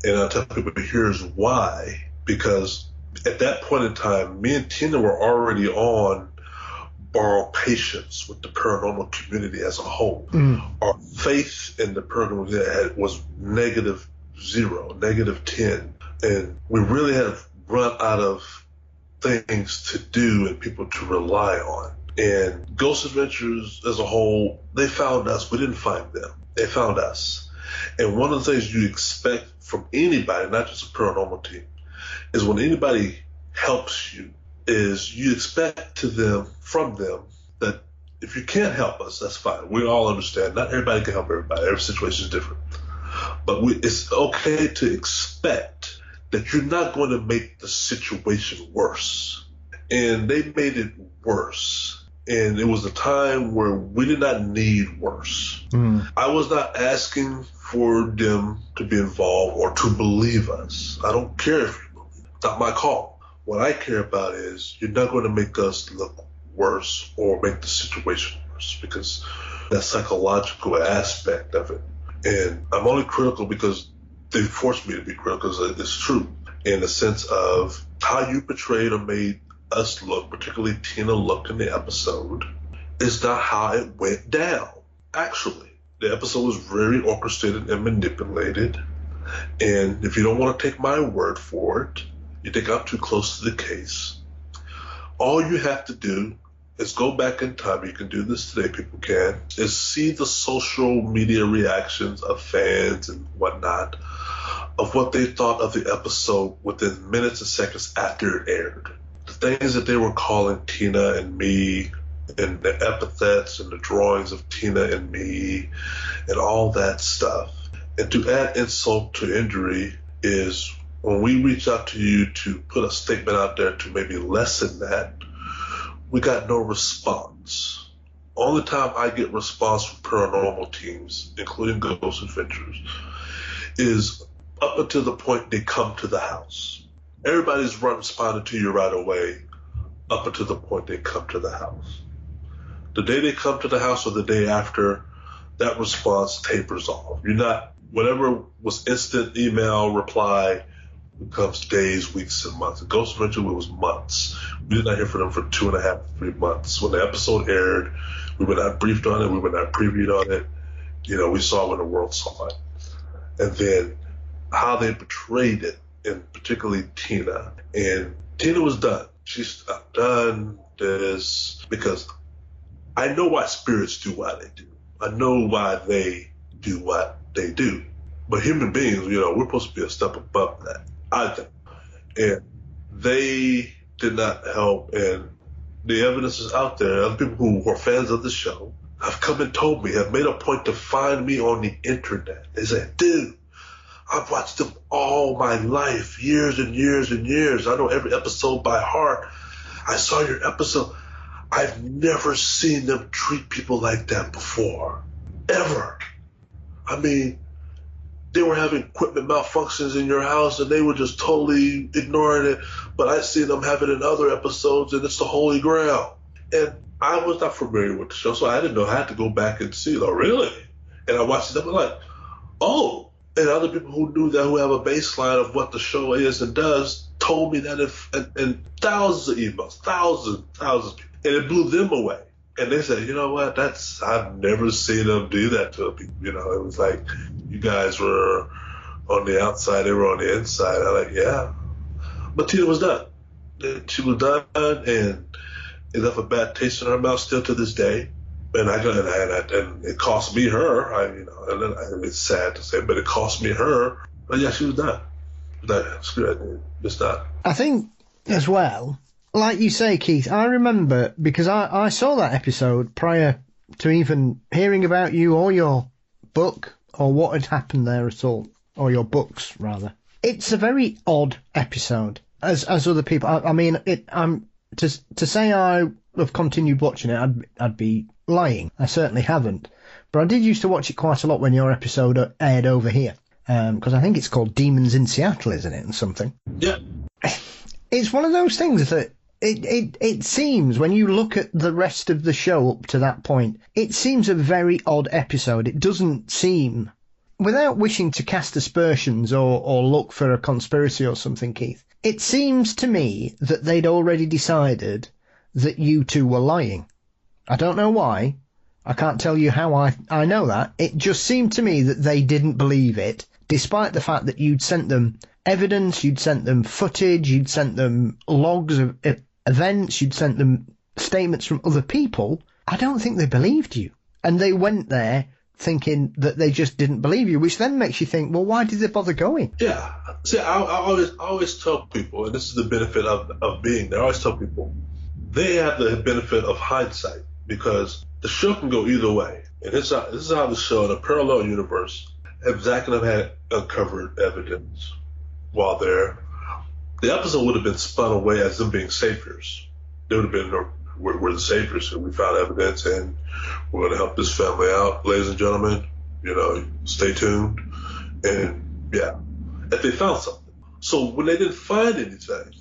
and I tell people here's why, because at that point in time, me and Tina were already on borrowed patience with the paranormal community as a whole. Our faith in the paranormal was -0, -10, and we really had run out of things to do and people to rely on. And Ghost Adventures as a whole, they found us. We didn't find them. They found us. And one of the things you expect from anybody, not just a paranormal team, is when anybody helps you, is you expect from them that if you can't help us, that's fine. We all understand. Not everybody can help everybody. Every situation is different. But it's okay to expect that you're not going to make the situation worse. And they made it worse. And it was a time where we did not need worse. I was not asking for them to be involved or to believe us. I don't care if you believe. It's not my call. What I care about is you're not going to make us look worse or make the situation worse, because that psychological aspect of it. And I'm only critical because they forced me to be critical, because it's true, in the sense of how you portrayed or made us look, particularly Tina looked in the episode, is not how it went down. Actually, the episode was very orchestrated and manipulated. And if you don't want to take my word for it, you think I'm too close to the case, all you have to do is go back in time. You can do this today, people can, is see the social media reactions of fans and whatnot of what they thought of the episode within minutes and seconds after it aired. The things that they were calling Tina and me, and the epithets and the drawings of Tina and me and all that stuff. And to add insult to injury is when we reach out to you to put a statement out there to maybe lessen that, we got no response. Only time I get response from paranormal teams, including Ghost Adventures, is up until the point they come to the house. Everybody's responding to you right away up until the point they come to the house. The day they come to the house or the day after, that response tapers off. You're not, whatever was instant email reply becomes days, weeks, and months. Ghost Adventure, it was months. We did not hear from them for 2.5 to 3 months. When the episode aired, we were not briefed on it. We were not previewed on it. You know, we saw it when the world saw it. And then how they portrayed it, and particularly Tina. And Tina was done. She's done this because I know why spirits do what they do. I know why they do what they do. But human beings, we're supposed to be a step above that, I think. And they did not help. And the evidence is out there. Other people who are fans of the show have come and told me, have made a point to find me on the internet. They said, dude, I've watched them all my life, years and years and years. I know every episode by heart. I saw your episode. I've never seen them treat people like that before, ever. I mean, they were having equipment malfunctions in your house and they were just totally ignoring it. But I see them have it in other episodes and it's the Holy Grail. And I was not familiar with the show, so I didn't know. I had to go back and see it. Oh, really? And I watched it and I'm like, oh. And other people who knew that, who have a baseline of what the show is and does, told me that in thousands of emails, thousands of people. And it blew them away. And they said, you know what, I've never seen them do that to people. It was like you guys were on the outside, they were on the inside. I'm like, yeah. But Tina was done. She was done, and it left a bad taste in her mouth still to this day. And and it cost me her. And it's sad to say, but it cost me her. But yeah, she was done. Screw it. It's not. I think as well, like you say, Keith, I remember because I saw that episode prior to even hearing about you or your book or what had happened there at all, or your books rather. It's a very odd episode, as other people. I mean, to say I have continued watching it, I'd be lying. I certainly haven't, but I did used to watch it quite a lot when your episode aired over here, because I think it's called Demons in Seattle, isn't it, or something? Yeah. It's one of those things that it seems, when you look at the rest of the show up to that point, it seems a very odd episode. It doesn't seem, without wishing to cast aspersions or look for a conspiracy or something, Keith, it seems to me that they'd already decided that you two were lying. I don't know why. I can't tell you how I know that. It just seemed to me that they didn't believe it, despite the fact that you'd sent them evidence, you'd sent them footage, you'd sent them logs of events, you'd sent them statements from other people. I don't think they believed you. And they went there thinking that they just didn't believe you, which then makes you think, well, why did they bother going? Yeah. See, I always tell people, and this is the benefit of being there, I always tell people, they have the benefit of hindsight, because the show can go either way. And this is how the show, in a parallel universe, if Zach and I had uncovered evidence while there, the episode would have been spun away as them being saviors. They would have been, we're the saviors, and we found evidence, and we're going to help this family out. Ladies and gentlemen, stay tuned. And yeah, if they found something. So when they didn't find anything,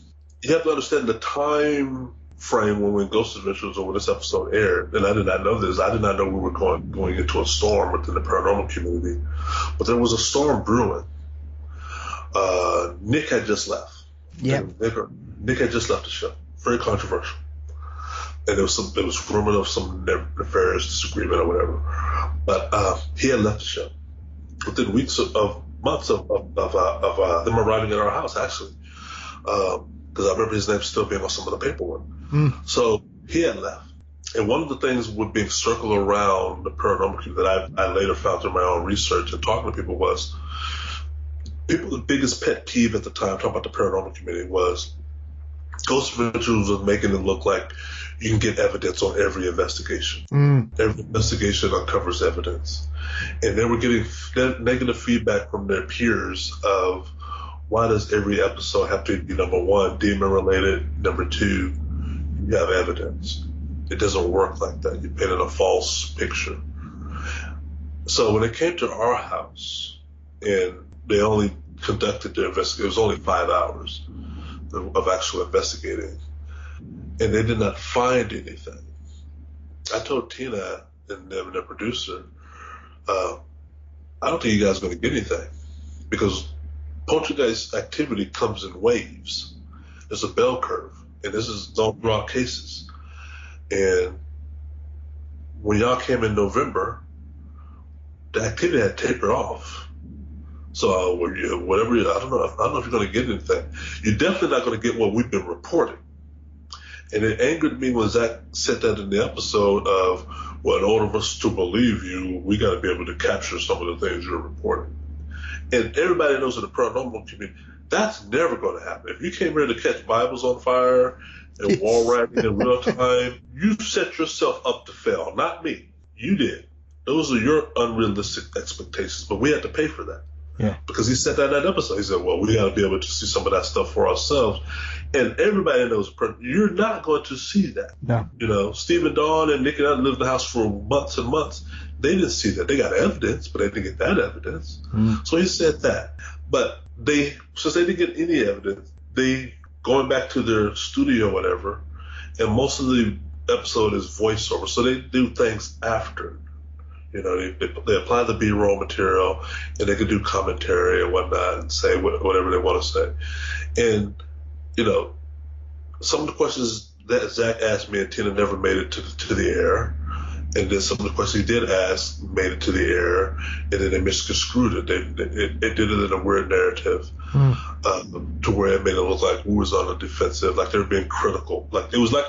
you have to understand the time frame when Ghost Adventures or when this episode aired, and I did not know this. I did not know we were going into a storm within the paranormal community, but there was a storm brewing. Nick had just left. Yeah. Nick had just left the show. Very controversial. And there was rumored of some nefarious disagreement or whatever. But he had left the show within weeks of months of them arriving at our house, actually. Because I remember his name still being on some of the paperwork. So he had left. And one of the things with being circled around the paranormal community that I later found through my own research and talking to people was, the biggest pet peeve at the time, talking about the paranormal community, was Ghost Adventures was making it look like you can get evidence on every investigation. Every investigation uncovers evidence. And they were getting negative feedback from their peers of, why does every episode have to be, number one, demon-related, number two, you have evidence? It doesn't work like that. You're painting a false picture. So when it came to our house, and they only conducted their investigation, it was only 5 hours of actual investigating, and they did not find anything. I told Tina and them and the producer, I don't think you guys are going to get anything, because Poltergeist activity comes in waves. There's a bell curve, and this is all throughout cases. And when y'all came in November, the activity had tapered off. So whatever, I don't know if you're going to get anything. You're definitely not going to get what we've been reporting. And it angered me when Zach said that in the episode of, well, in order for us to believe you, we got to be able to capture some of the things you're reporting. And everybody knows in the paranormal community, that's never going to happen. If you came here to catch Bibles on fire and wall writing in real time, you set yourself up to fail, not me. You did. Those are your unrealistic expectations, but we had to pay for that. Yeah. Because he said that in that episode. He said, well, we got to be able to see some of that stuff for ourselves. And everybody knows you're not going to see that. No. You know, Steve and Dawn and Nick and I lived in the house for months and months. They didn't see that. They got evidence, but they didn't get that evidence. So he said that. But since they didn't get any evidence, they going back to their studio or whatever, and most of the episode is voiceover. So they do things after. You know, they apply the B-roll material, and they can do commentary and whatnot and say whatever they want to say. And, you know, some of the questions that Zach asked me and Tina never made it to the air. And then some of the questions he did ask made it to the air, and then they misconstrued it. They did it in a weird narrative to where it made it look like we was on the defensive, like they were being critical. Like it was like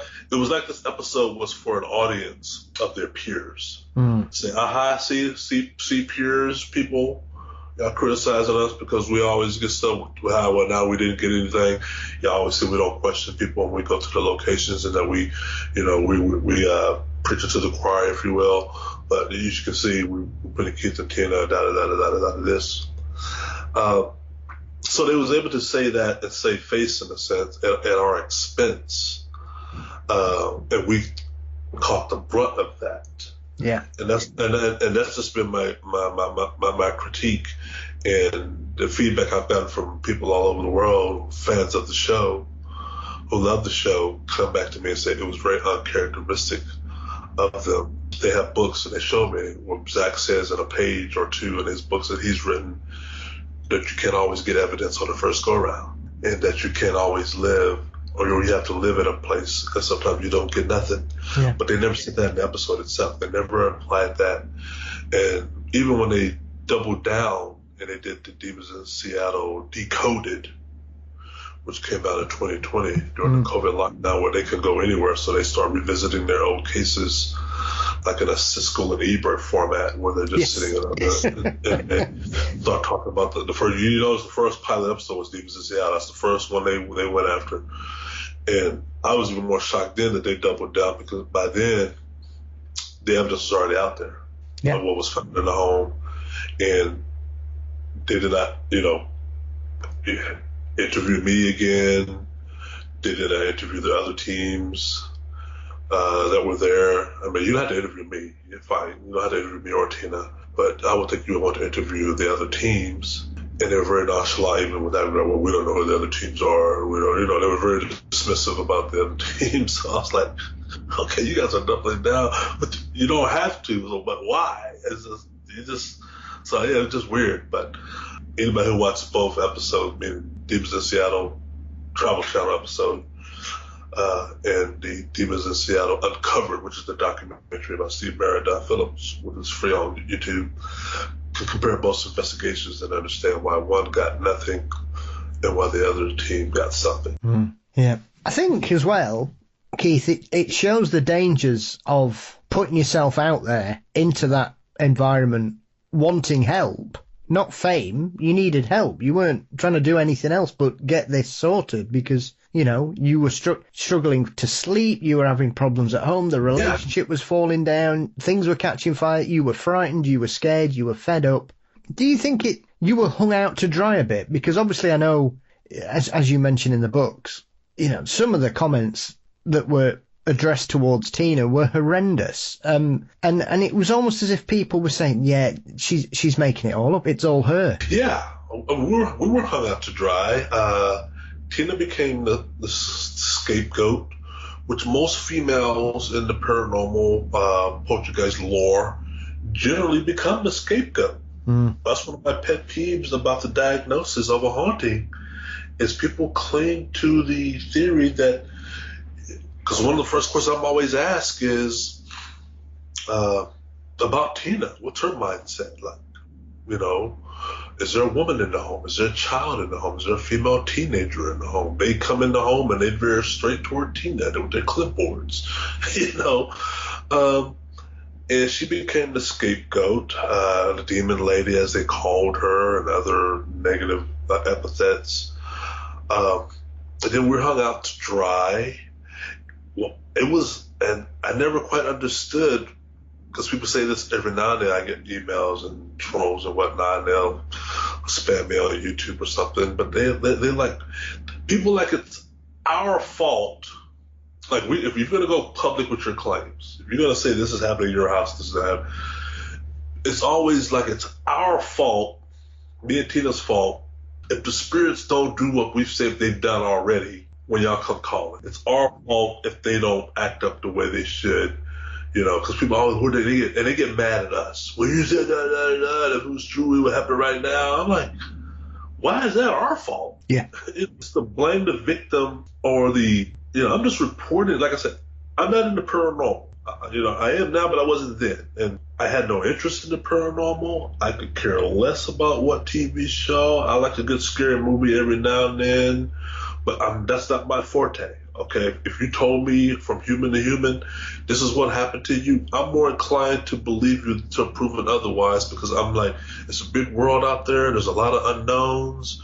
this episode was for an audience of their peers. Say, aha, see peers, people, y'all criticizing us because we always get stuff. Well, now we didn't get anything. Y'all always say we don't question people when we go to the locations, and that we preaching to the choir, if you will. But as you can see, we're putting Keith and Tina, this. So they was able to say that and save face, in a sense, at our expense. And we caught the brunt of that. Yeah. And that's just been my critique, and the feedback I've gotten from people all over the world, fans of the show, who love the show, come back to me and say it was very uncharacteristic of them. They have books, and they show me what Zach says in a page or two in his books that he's written, that you can't always get evidence on the first go around, and that you can't always live, or you have to live in a place, because sometimes you don't get nothing. Yeah. But they never said that in the episode itself. They never implied that. And even when they doubled down and they did the Demons in Seattle Decoded, which came out in 2020 during the COVID lockdown, where they can go anywhere, so they start revisiting their old cases like in a Siskel and Ebert format, where they're just sitting and start talking about the first. You know, the first pilot episode was Demons in Seattle. That's the first one they went after, and I was even more shocked then that they doubled down, because by then the evidence was already out there of what was found in the home, and they did not, interview me again. They did not interview the other teams that were there. I mean, you don't have to interview me. You're fine. You don't have to interview me or Tina. But I would think you would want to interview the other teams. And they were very nonchalant even with that. Well, we don't know who the other teams are. We don't, they were very dismissive about the other teams. So I was like, okay, you guys are doubling down, but you don't have to. So, but why? So yeah, it's just weird. But anybody who watched both episodes, meaning Demons in Seattle Travel Channel episode, and the Demons in Seattle Uncovered, which is the documentary about Steve Barrett, Don Phillips, which is free on YouTube, to compare both investigations and understand why one got nothing and why the other team got something. Yeah. I think as well, Keith, it shows the dangers of putting yourself out there into that environment, wanting help. Not fame, you needed help. You weren't trying to do anything else but get this sorted because, you were struggling to sleep, you were having problems at home, the relationship was falling down, things were catching fire, you were frightened, you were scared, you were fed up. Do you think you were hung out to dry a bit? Because obviously I know, as you mentioned in the books, some of the comments that were addressed towards Tina were horrendous. And it was almost as if people were saying, yeah, she's making it all up. It's all her. Yeah, we were hung out to dry. Tina became the scapegoat, which most females in the paranormal poltergeist lore generally become the scapegoat. That's one of my pet peeves about the diagnosis of a haunting, is people cling to the theory that, because one of the first questions I'm always asked is about Tina. What's her mindset like? Is there a woman in the home? Is there a child in the home? Is there a female teenager in the home? They come in the home and they veer straight toward Tina with their clipboards, And she became the scapegoat, the demon lady, as they called her, and other negative epithets. And then we're hung out to dry. Well, and I never quite understood, because people say this every now and then. I get emails and trolls and whatnot, and they'll spam me on YouTube or something. But they like, people like it's our fault. Like, if you're going to go public with your claims, if you're going to say this is happening in your house, this is happening, it's always like it's our fault, me and Tina's fault, if the spirits don't do what we've said they've done already when y'all come calling. It's our fault if they don't act up the way they should, because people always, they get mad at us. Well, you said that, if it was true, it would happen right now. I'm like, why is that our fault? Yeah. It's to blame the victim or I'm just reporting. Like I said, I'm not in the paranormal. I am now, but I wasn't then. And I had no interest in the paranormal. I could care less about what TV show. I like a good scary movie every now and then, but that's not my forte. Okay, if you told me from human to human, this is what happened to you, I'm more inclined to believe you to prove it otherwise, because I'm like, it's a big world out there. There's a lot of unknowns.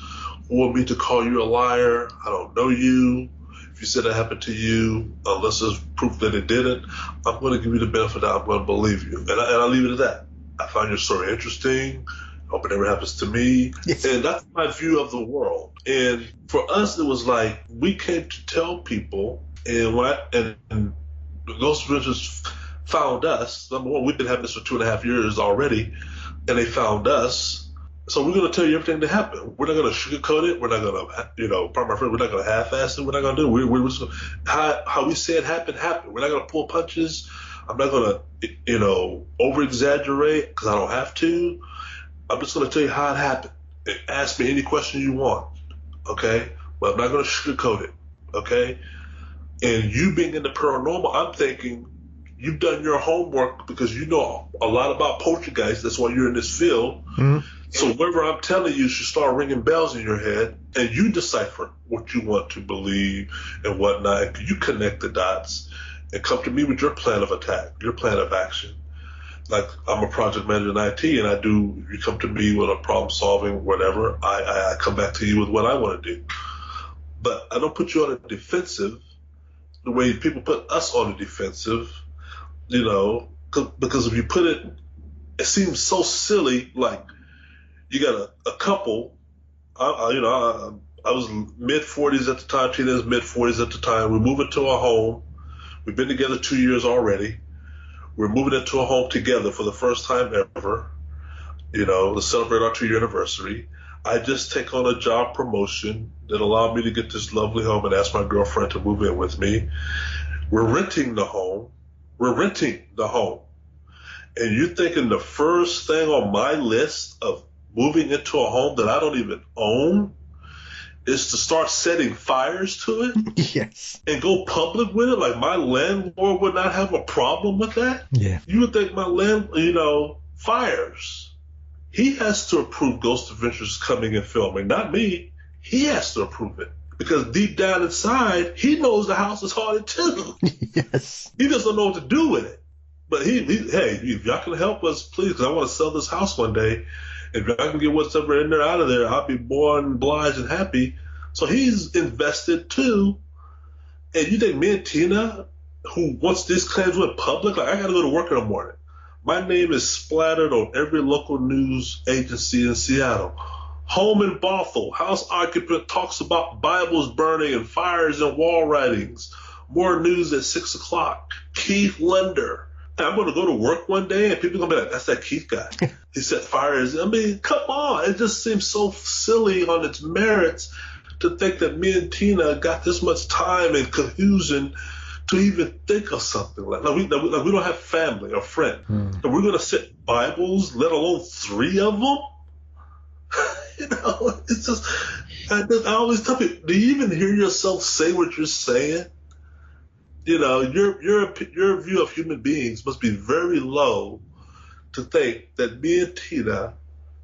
Who want me to call you a liar? I don't know you. If you said it happened to you, unless there's proof that it didn't, I'm going to give you the benefit of the doubt. I'm going to believe you. And I'll leave it at that. I find your story interesting. Hope it never happens to me. Yes. And that's my view of the world. And for us, it was like, we came to tell people, and Ghost Adventures found us. Number one, we've been having this for 2.5 years already, and they found us. So we're going to tell you everything that happened. We're not going to sugarcoat it. We're not going to, pardon my friend, we're not going to half-ass it. We're not going to do it. We're just gonna, how we say it happened. We're not going to pull punches. I'm not going to, over-exaggerate, because I don't have to. I'm just going to tell you how it happened. And ask me any question you want, okay? But I'm not going to sugarcoat it, okay? And you being in the paranormal, I'm thinking you've done your homework because you know a lot about poltergeist. That's why you're in this field. Mm-hmm. So whatever I'm telling you should start ringing bells in your head, and you decipher what you want to believe and whatnot. You connect the dots and come to me with your plan of attack, your plan of action. Like, I'm a project manager in IT, and you come to me with a problem solving, whatever. I come back to you with what I want to do. But I don't put you on a defensive the way people put us on a defensive, because if you put it, it seems so silly. Like, you got a couple, I was mid-40s at the time, Tina's mid-40s at the time. We're moving to a home. We've been together 2 years already. We're moving into a home together for the first time ever, to celebrate our 2-year anniversary. I just take on a job promotion that allowed me to get this lovely home and ask my girlfriend to move in with me. We're renting the home. And you're thinking the first thing on my list of moving into a home that I don't even own is to start setting fires to it? Yes. And go public with it? Like, my landlord would not have a problem with that? Yeah. You would think my fires. He has to approve Ghost Adventures coming and filming, not me. He has to approve it. Because deep down inside, he knows the house is haunted too. Yes. He just don't know what to do with it. But hey, if y'all can help us, please, because I want to sell this house one day. If I can get whatever in there out of there, I'll be more obliged and happy. So he's invested too. And you think me and Tina, who once these claims went public, like, I got to go to work in the morning. My name is splattered on every local news agency in Seattle. Home in Bothell, house occupant talks about Bibles burning and fires and wall writings. More news at 6 o'clock. Keith Linder. I'm going to go to work one day and people are going to be like, that's that Keith guy. He set fires. I mean, come on. It just seems so silly on its merits to think that me and Tina got this much time and cohesion to even think of something like that. We don't have family or friends. And we're going to set Bibles, let alone 3 of them? It's just, I always tell people, do you even hear yourself say what you're saying? Your view of human beings must be very low to think that me and Tina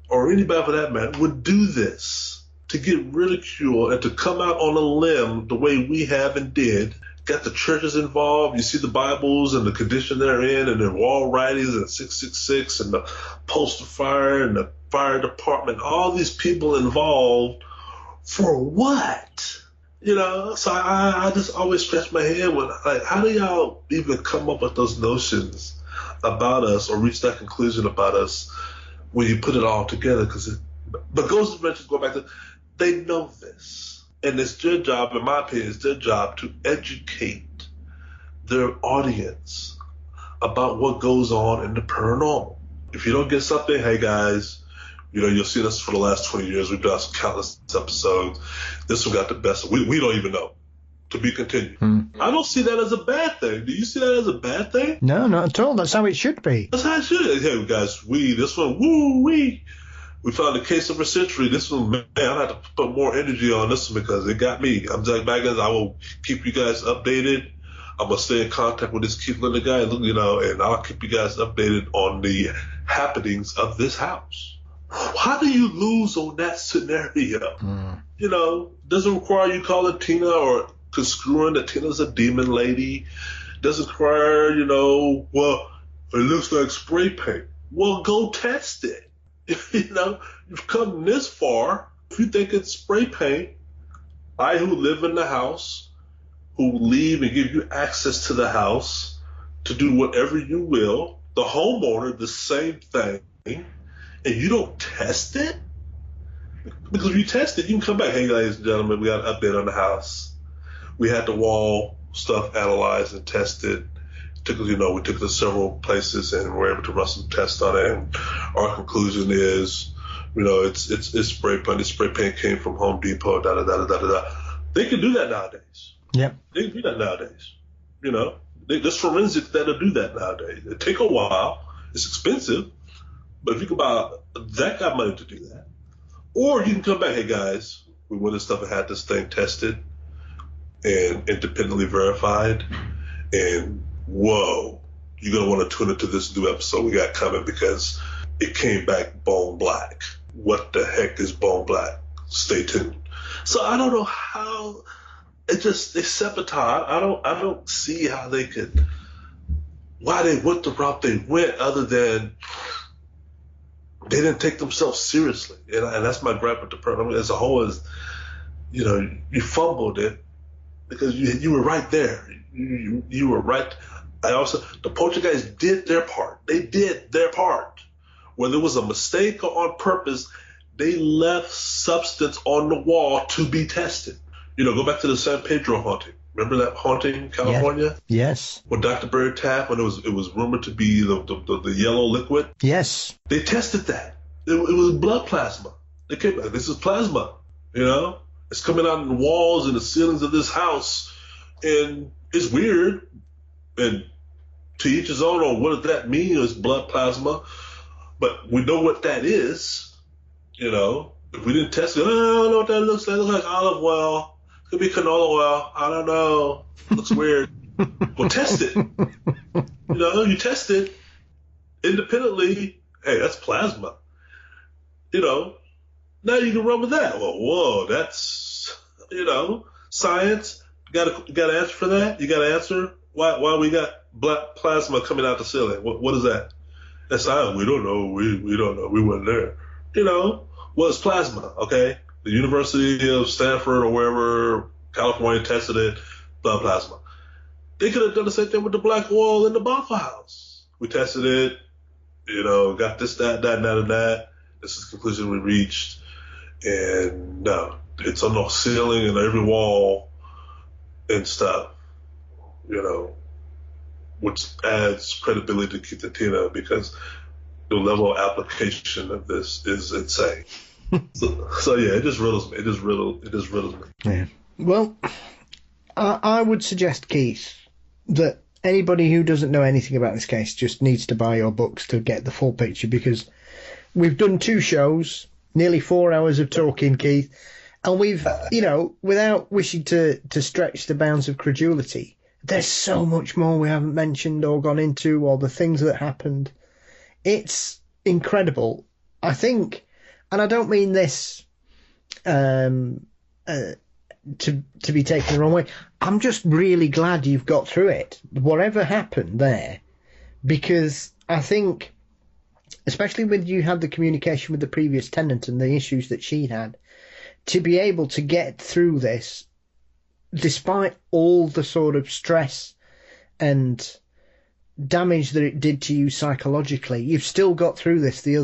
or anybody for that matter, would do this to get ridiculed and to come out on a limb the way we have and did. Got the churches involved. You see the Bibles and the condition they're in, and the wall writings and 666 and the postal fire and the fire department, all these people involved for what? You know, so I just always scratch my head when, like, how do y'all even come up with those notions about us or reach that conclusion about us when you put it all together? But Ghost Adventures, go back to, they know this. And it's their job, in my opinion, it's their job to educate their audience about what goes on in the paranormal. If you don't get something, hey guys, you know, you'll see us for the last 20 years. We've done countless episodes. This one got the best. We don't even know. To be continued. I don't see that as a bad thing. Do you see that as a bad thing? No, not at all. That's how it should be. That's how it should. Hey guys, this one, we found the case of a century. This one, man, I have to put more energy on this one because it got me. I'm Jack Baggins. I will keep you guys updated. I'm going to stay in contact with this Keith Linder guy, you know, and I'll keep you guys updated on the happenings of this house. How do you lose on that scenario? You know, doesn't require you calling Tina or construing that Tina's a demon lady. Doesn't require, you know, well, it looks like spray paint. Well, go test it. You know, you've come this far. If you think it's spray paint, I who live in the house, who leave and give you access to the house to do whatever you will, the homeowner, the same thing, and you don't test it? Because if you test it, you can come back. Hey, ladies and gentlemen, we got an update on the house. We had the wall stuff analyzed and tested. We took it to several places and were able to run some tests on it. And our conclusion is, you know, it's spray paint. The spray paint came from Home Depot. They can do that nowadays. Yep. They can do that nowadays. You know, there's forensics that'll do that nowadays. It take a while. It's expensive, but if you can buy that kind of money to do that, or you can come back, hey guys, we went and stuff and had this thing tested and independently verified, and whoa, you're going to want to tune into this new episode we got coming because it came back bone black. What the heck is bone black? Stay tuned. So I don't know how they sabotage. I don't see how they could, why they went the route they went other than they didn't take themselves seriously. And that's my gripe with the program as a whole is, you know, you fumbled it because you were right there. You were right. The Poltergeist did their part. They did their part. Whether it was a mistake or on purpose, they left substance on the wall to be tested. You know, go back to the San Pedro haunting. Remember that haunting in California? Yes. With Dr. Barry Taft, when it was rumored to be the yellow liquid? Yes. They tested that. It was blood plasma. They came back. This is plasma. You know? It's coming out in the walls and the ceilings of this house. And it's weird. And to each his own on what does that mean is blood plasma. But we know what that is. You know? If we didn't test it, I don't know what that looks like. It looks like olive oil. It could be canola oil. I don't know. Looks weird. Well, test it. You know, you test it independently. Hey, that's plasma. You know, now you can run with that. Well, whoa, that's, you know, science. You got an answer for that? You got an answer? Why we got black plasma coming out the ceiling? What is that? That's science. We don't know. We don't know. We weren't there. You know, well, it's plasma, okay? The University of Stanford or wherever, California tested it, blood plasma. They could have done the same thing with the black oil in the Bothell house. We tested it, you know, got this, that, and that. This is the conclusion we reached. And no, it's on the ceiling and every wall and stuff, you know, which adds credibility to Keith and Tina because the level of application of this is insane. So yeah, it just riddles me. It just riddles me. Yeah. Well, I would suggest, Keith, that anybody who doesn't know anything about this case just needs to buy your books to get the full picture, because we've done 2 shows, nearly 4 hours of talking, Keith, and we've, you know, without wishing to stretch the bounds of credulity, there's so much more we haven't mentioned or gone into, or the things that happened. It's incredible. I think And I don't mean this to be taken the wrong way. I'm just really glad you've got through it, whatever happened there, because I think, especially when you had the communication with the previous tenant and the issues that she'd had, to be able to get through this, despite all the sort of stress and damage that it did to you psychologically, you've still got through this the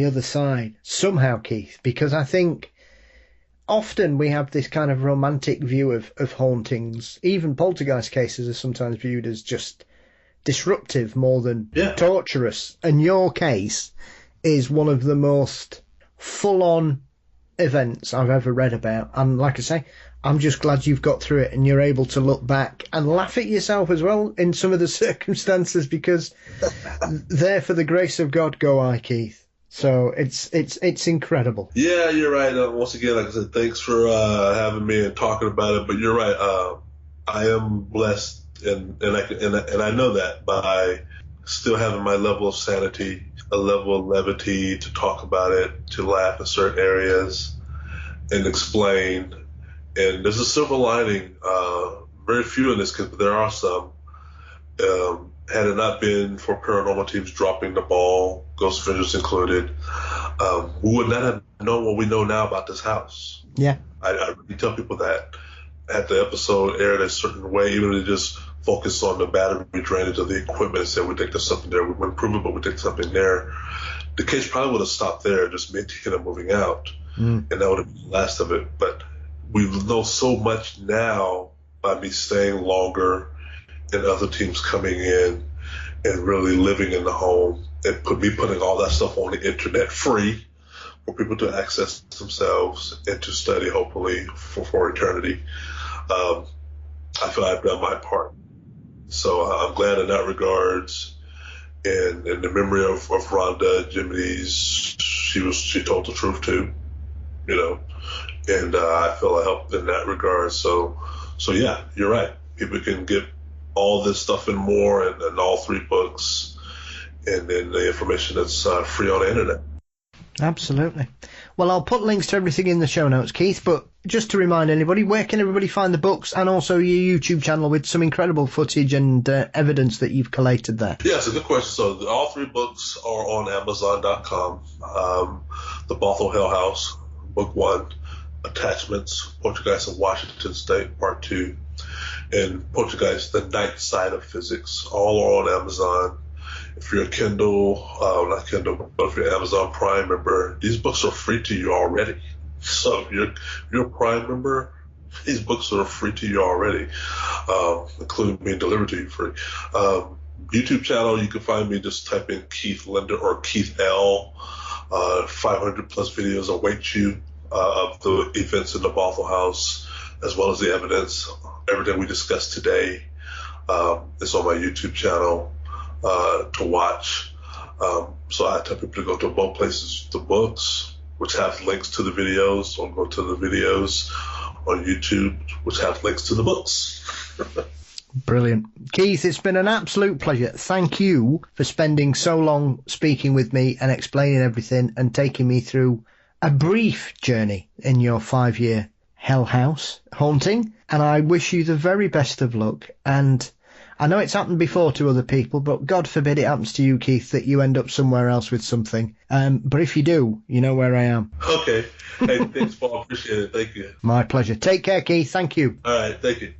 other side somehow, Keith, because I think often we have this kind of romantic view of hauntings. Even poltergeist cases are sometimes viewed as just disruptive more than torturous. And your case is one of the most full-on events I've ever read about. And like I say, I'm just glad you've got through it and you're able to look back and laugh at yourself as well in some of the circumstances, because there, for the grace of God, go I, Keith. So it's incredible. Yeah, you're right. Once again, like I said, thanks for having me and talking about it. But you're right. I am blessed, and I know that by still having my level of sanity, a level of levity to talk about it, to laugh in certain areas, and explain. And there's a silver lining. Very few in this case, but there are some. Had it not been for paranormal teams dropping the ball, Ghost Avengers included, we would not have known what we know now about this house. Yeah. I really tell people that. Had the episode aired a certain way, even if they just focus on the battery drainage of the equipment and said, we think there's something there. We wouldn't prove it, but we think something there. The case probably would have stopped there, just maintaining and moving out. And that would have been the last of it. But we know so much now by me staying longer and other teams coming in and really living in the home and putting all that stuff on the internet free for people to access themselves and to study, hopefully, for eternity. I feel I've done my part. So I'm glad in that regards. And in the memory of Rhonda Jiminy's, she told the truth too, you know, and I feel I helped in that regard. So yeah, you're right. People can get all this stuff and more, and all 3 books, and then the information that's free on the internet. Absolutely. Well, I'll put links to everything in the show notes, Keith, but just to remind anybody, where can everybody find the books and also your YouTube channel with some incredible footage and evidence that you've collated there? Yeah, it's a good question. So all 3 books are on Amazon.com. The Bothell Hell House, Book 1, Attachments, Poltergeist of Washington State, Part 2, and Poltergeist, The Night Side of Physics, all are on Amazon. If you're a Kindle, not Kindle, but if you're an Amazon Prime member, these books are free to you already. So if you're a Prime member, these books are free to you already, including being delivered to you free. YouTube channel, you can find me, just type in Keith Linder or Keith L. 500 plus videos await you of the events in the Bothell House, as well as the evidence. Everything we discussed today is on my YouTube channel to watch. So I tell people to go to both places, the books, which have links to the videos, or go to the videos on YouTube, which have links to the books. Brilliant. Keith, it's been an absolute pleasure. Thank you for spending so long speaking with me and explaining everything and taking me through a brief journey in your 5-year Hell House haunting. And I wish you the very best of luck. And I know it's happened before to other people, but God forbid it happens to you, Keith, that you end up somewhere else with something. But if you do, you know where I am. Okay. Hey, thanks, Paul. Appreciate it. Thank you. My pleasure. Take care, Keith. Thank you. All right. Thank you.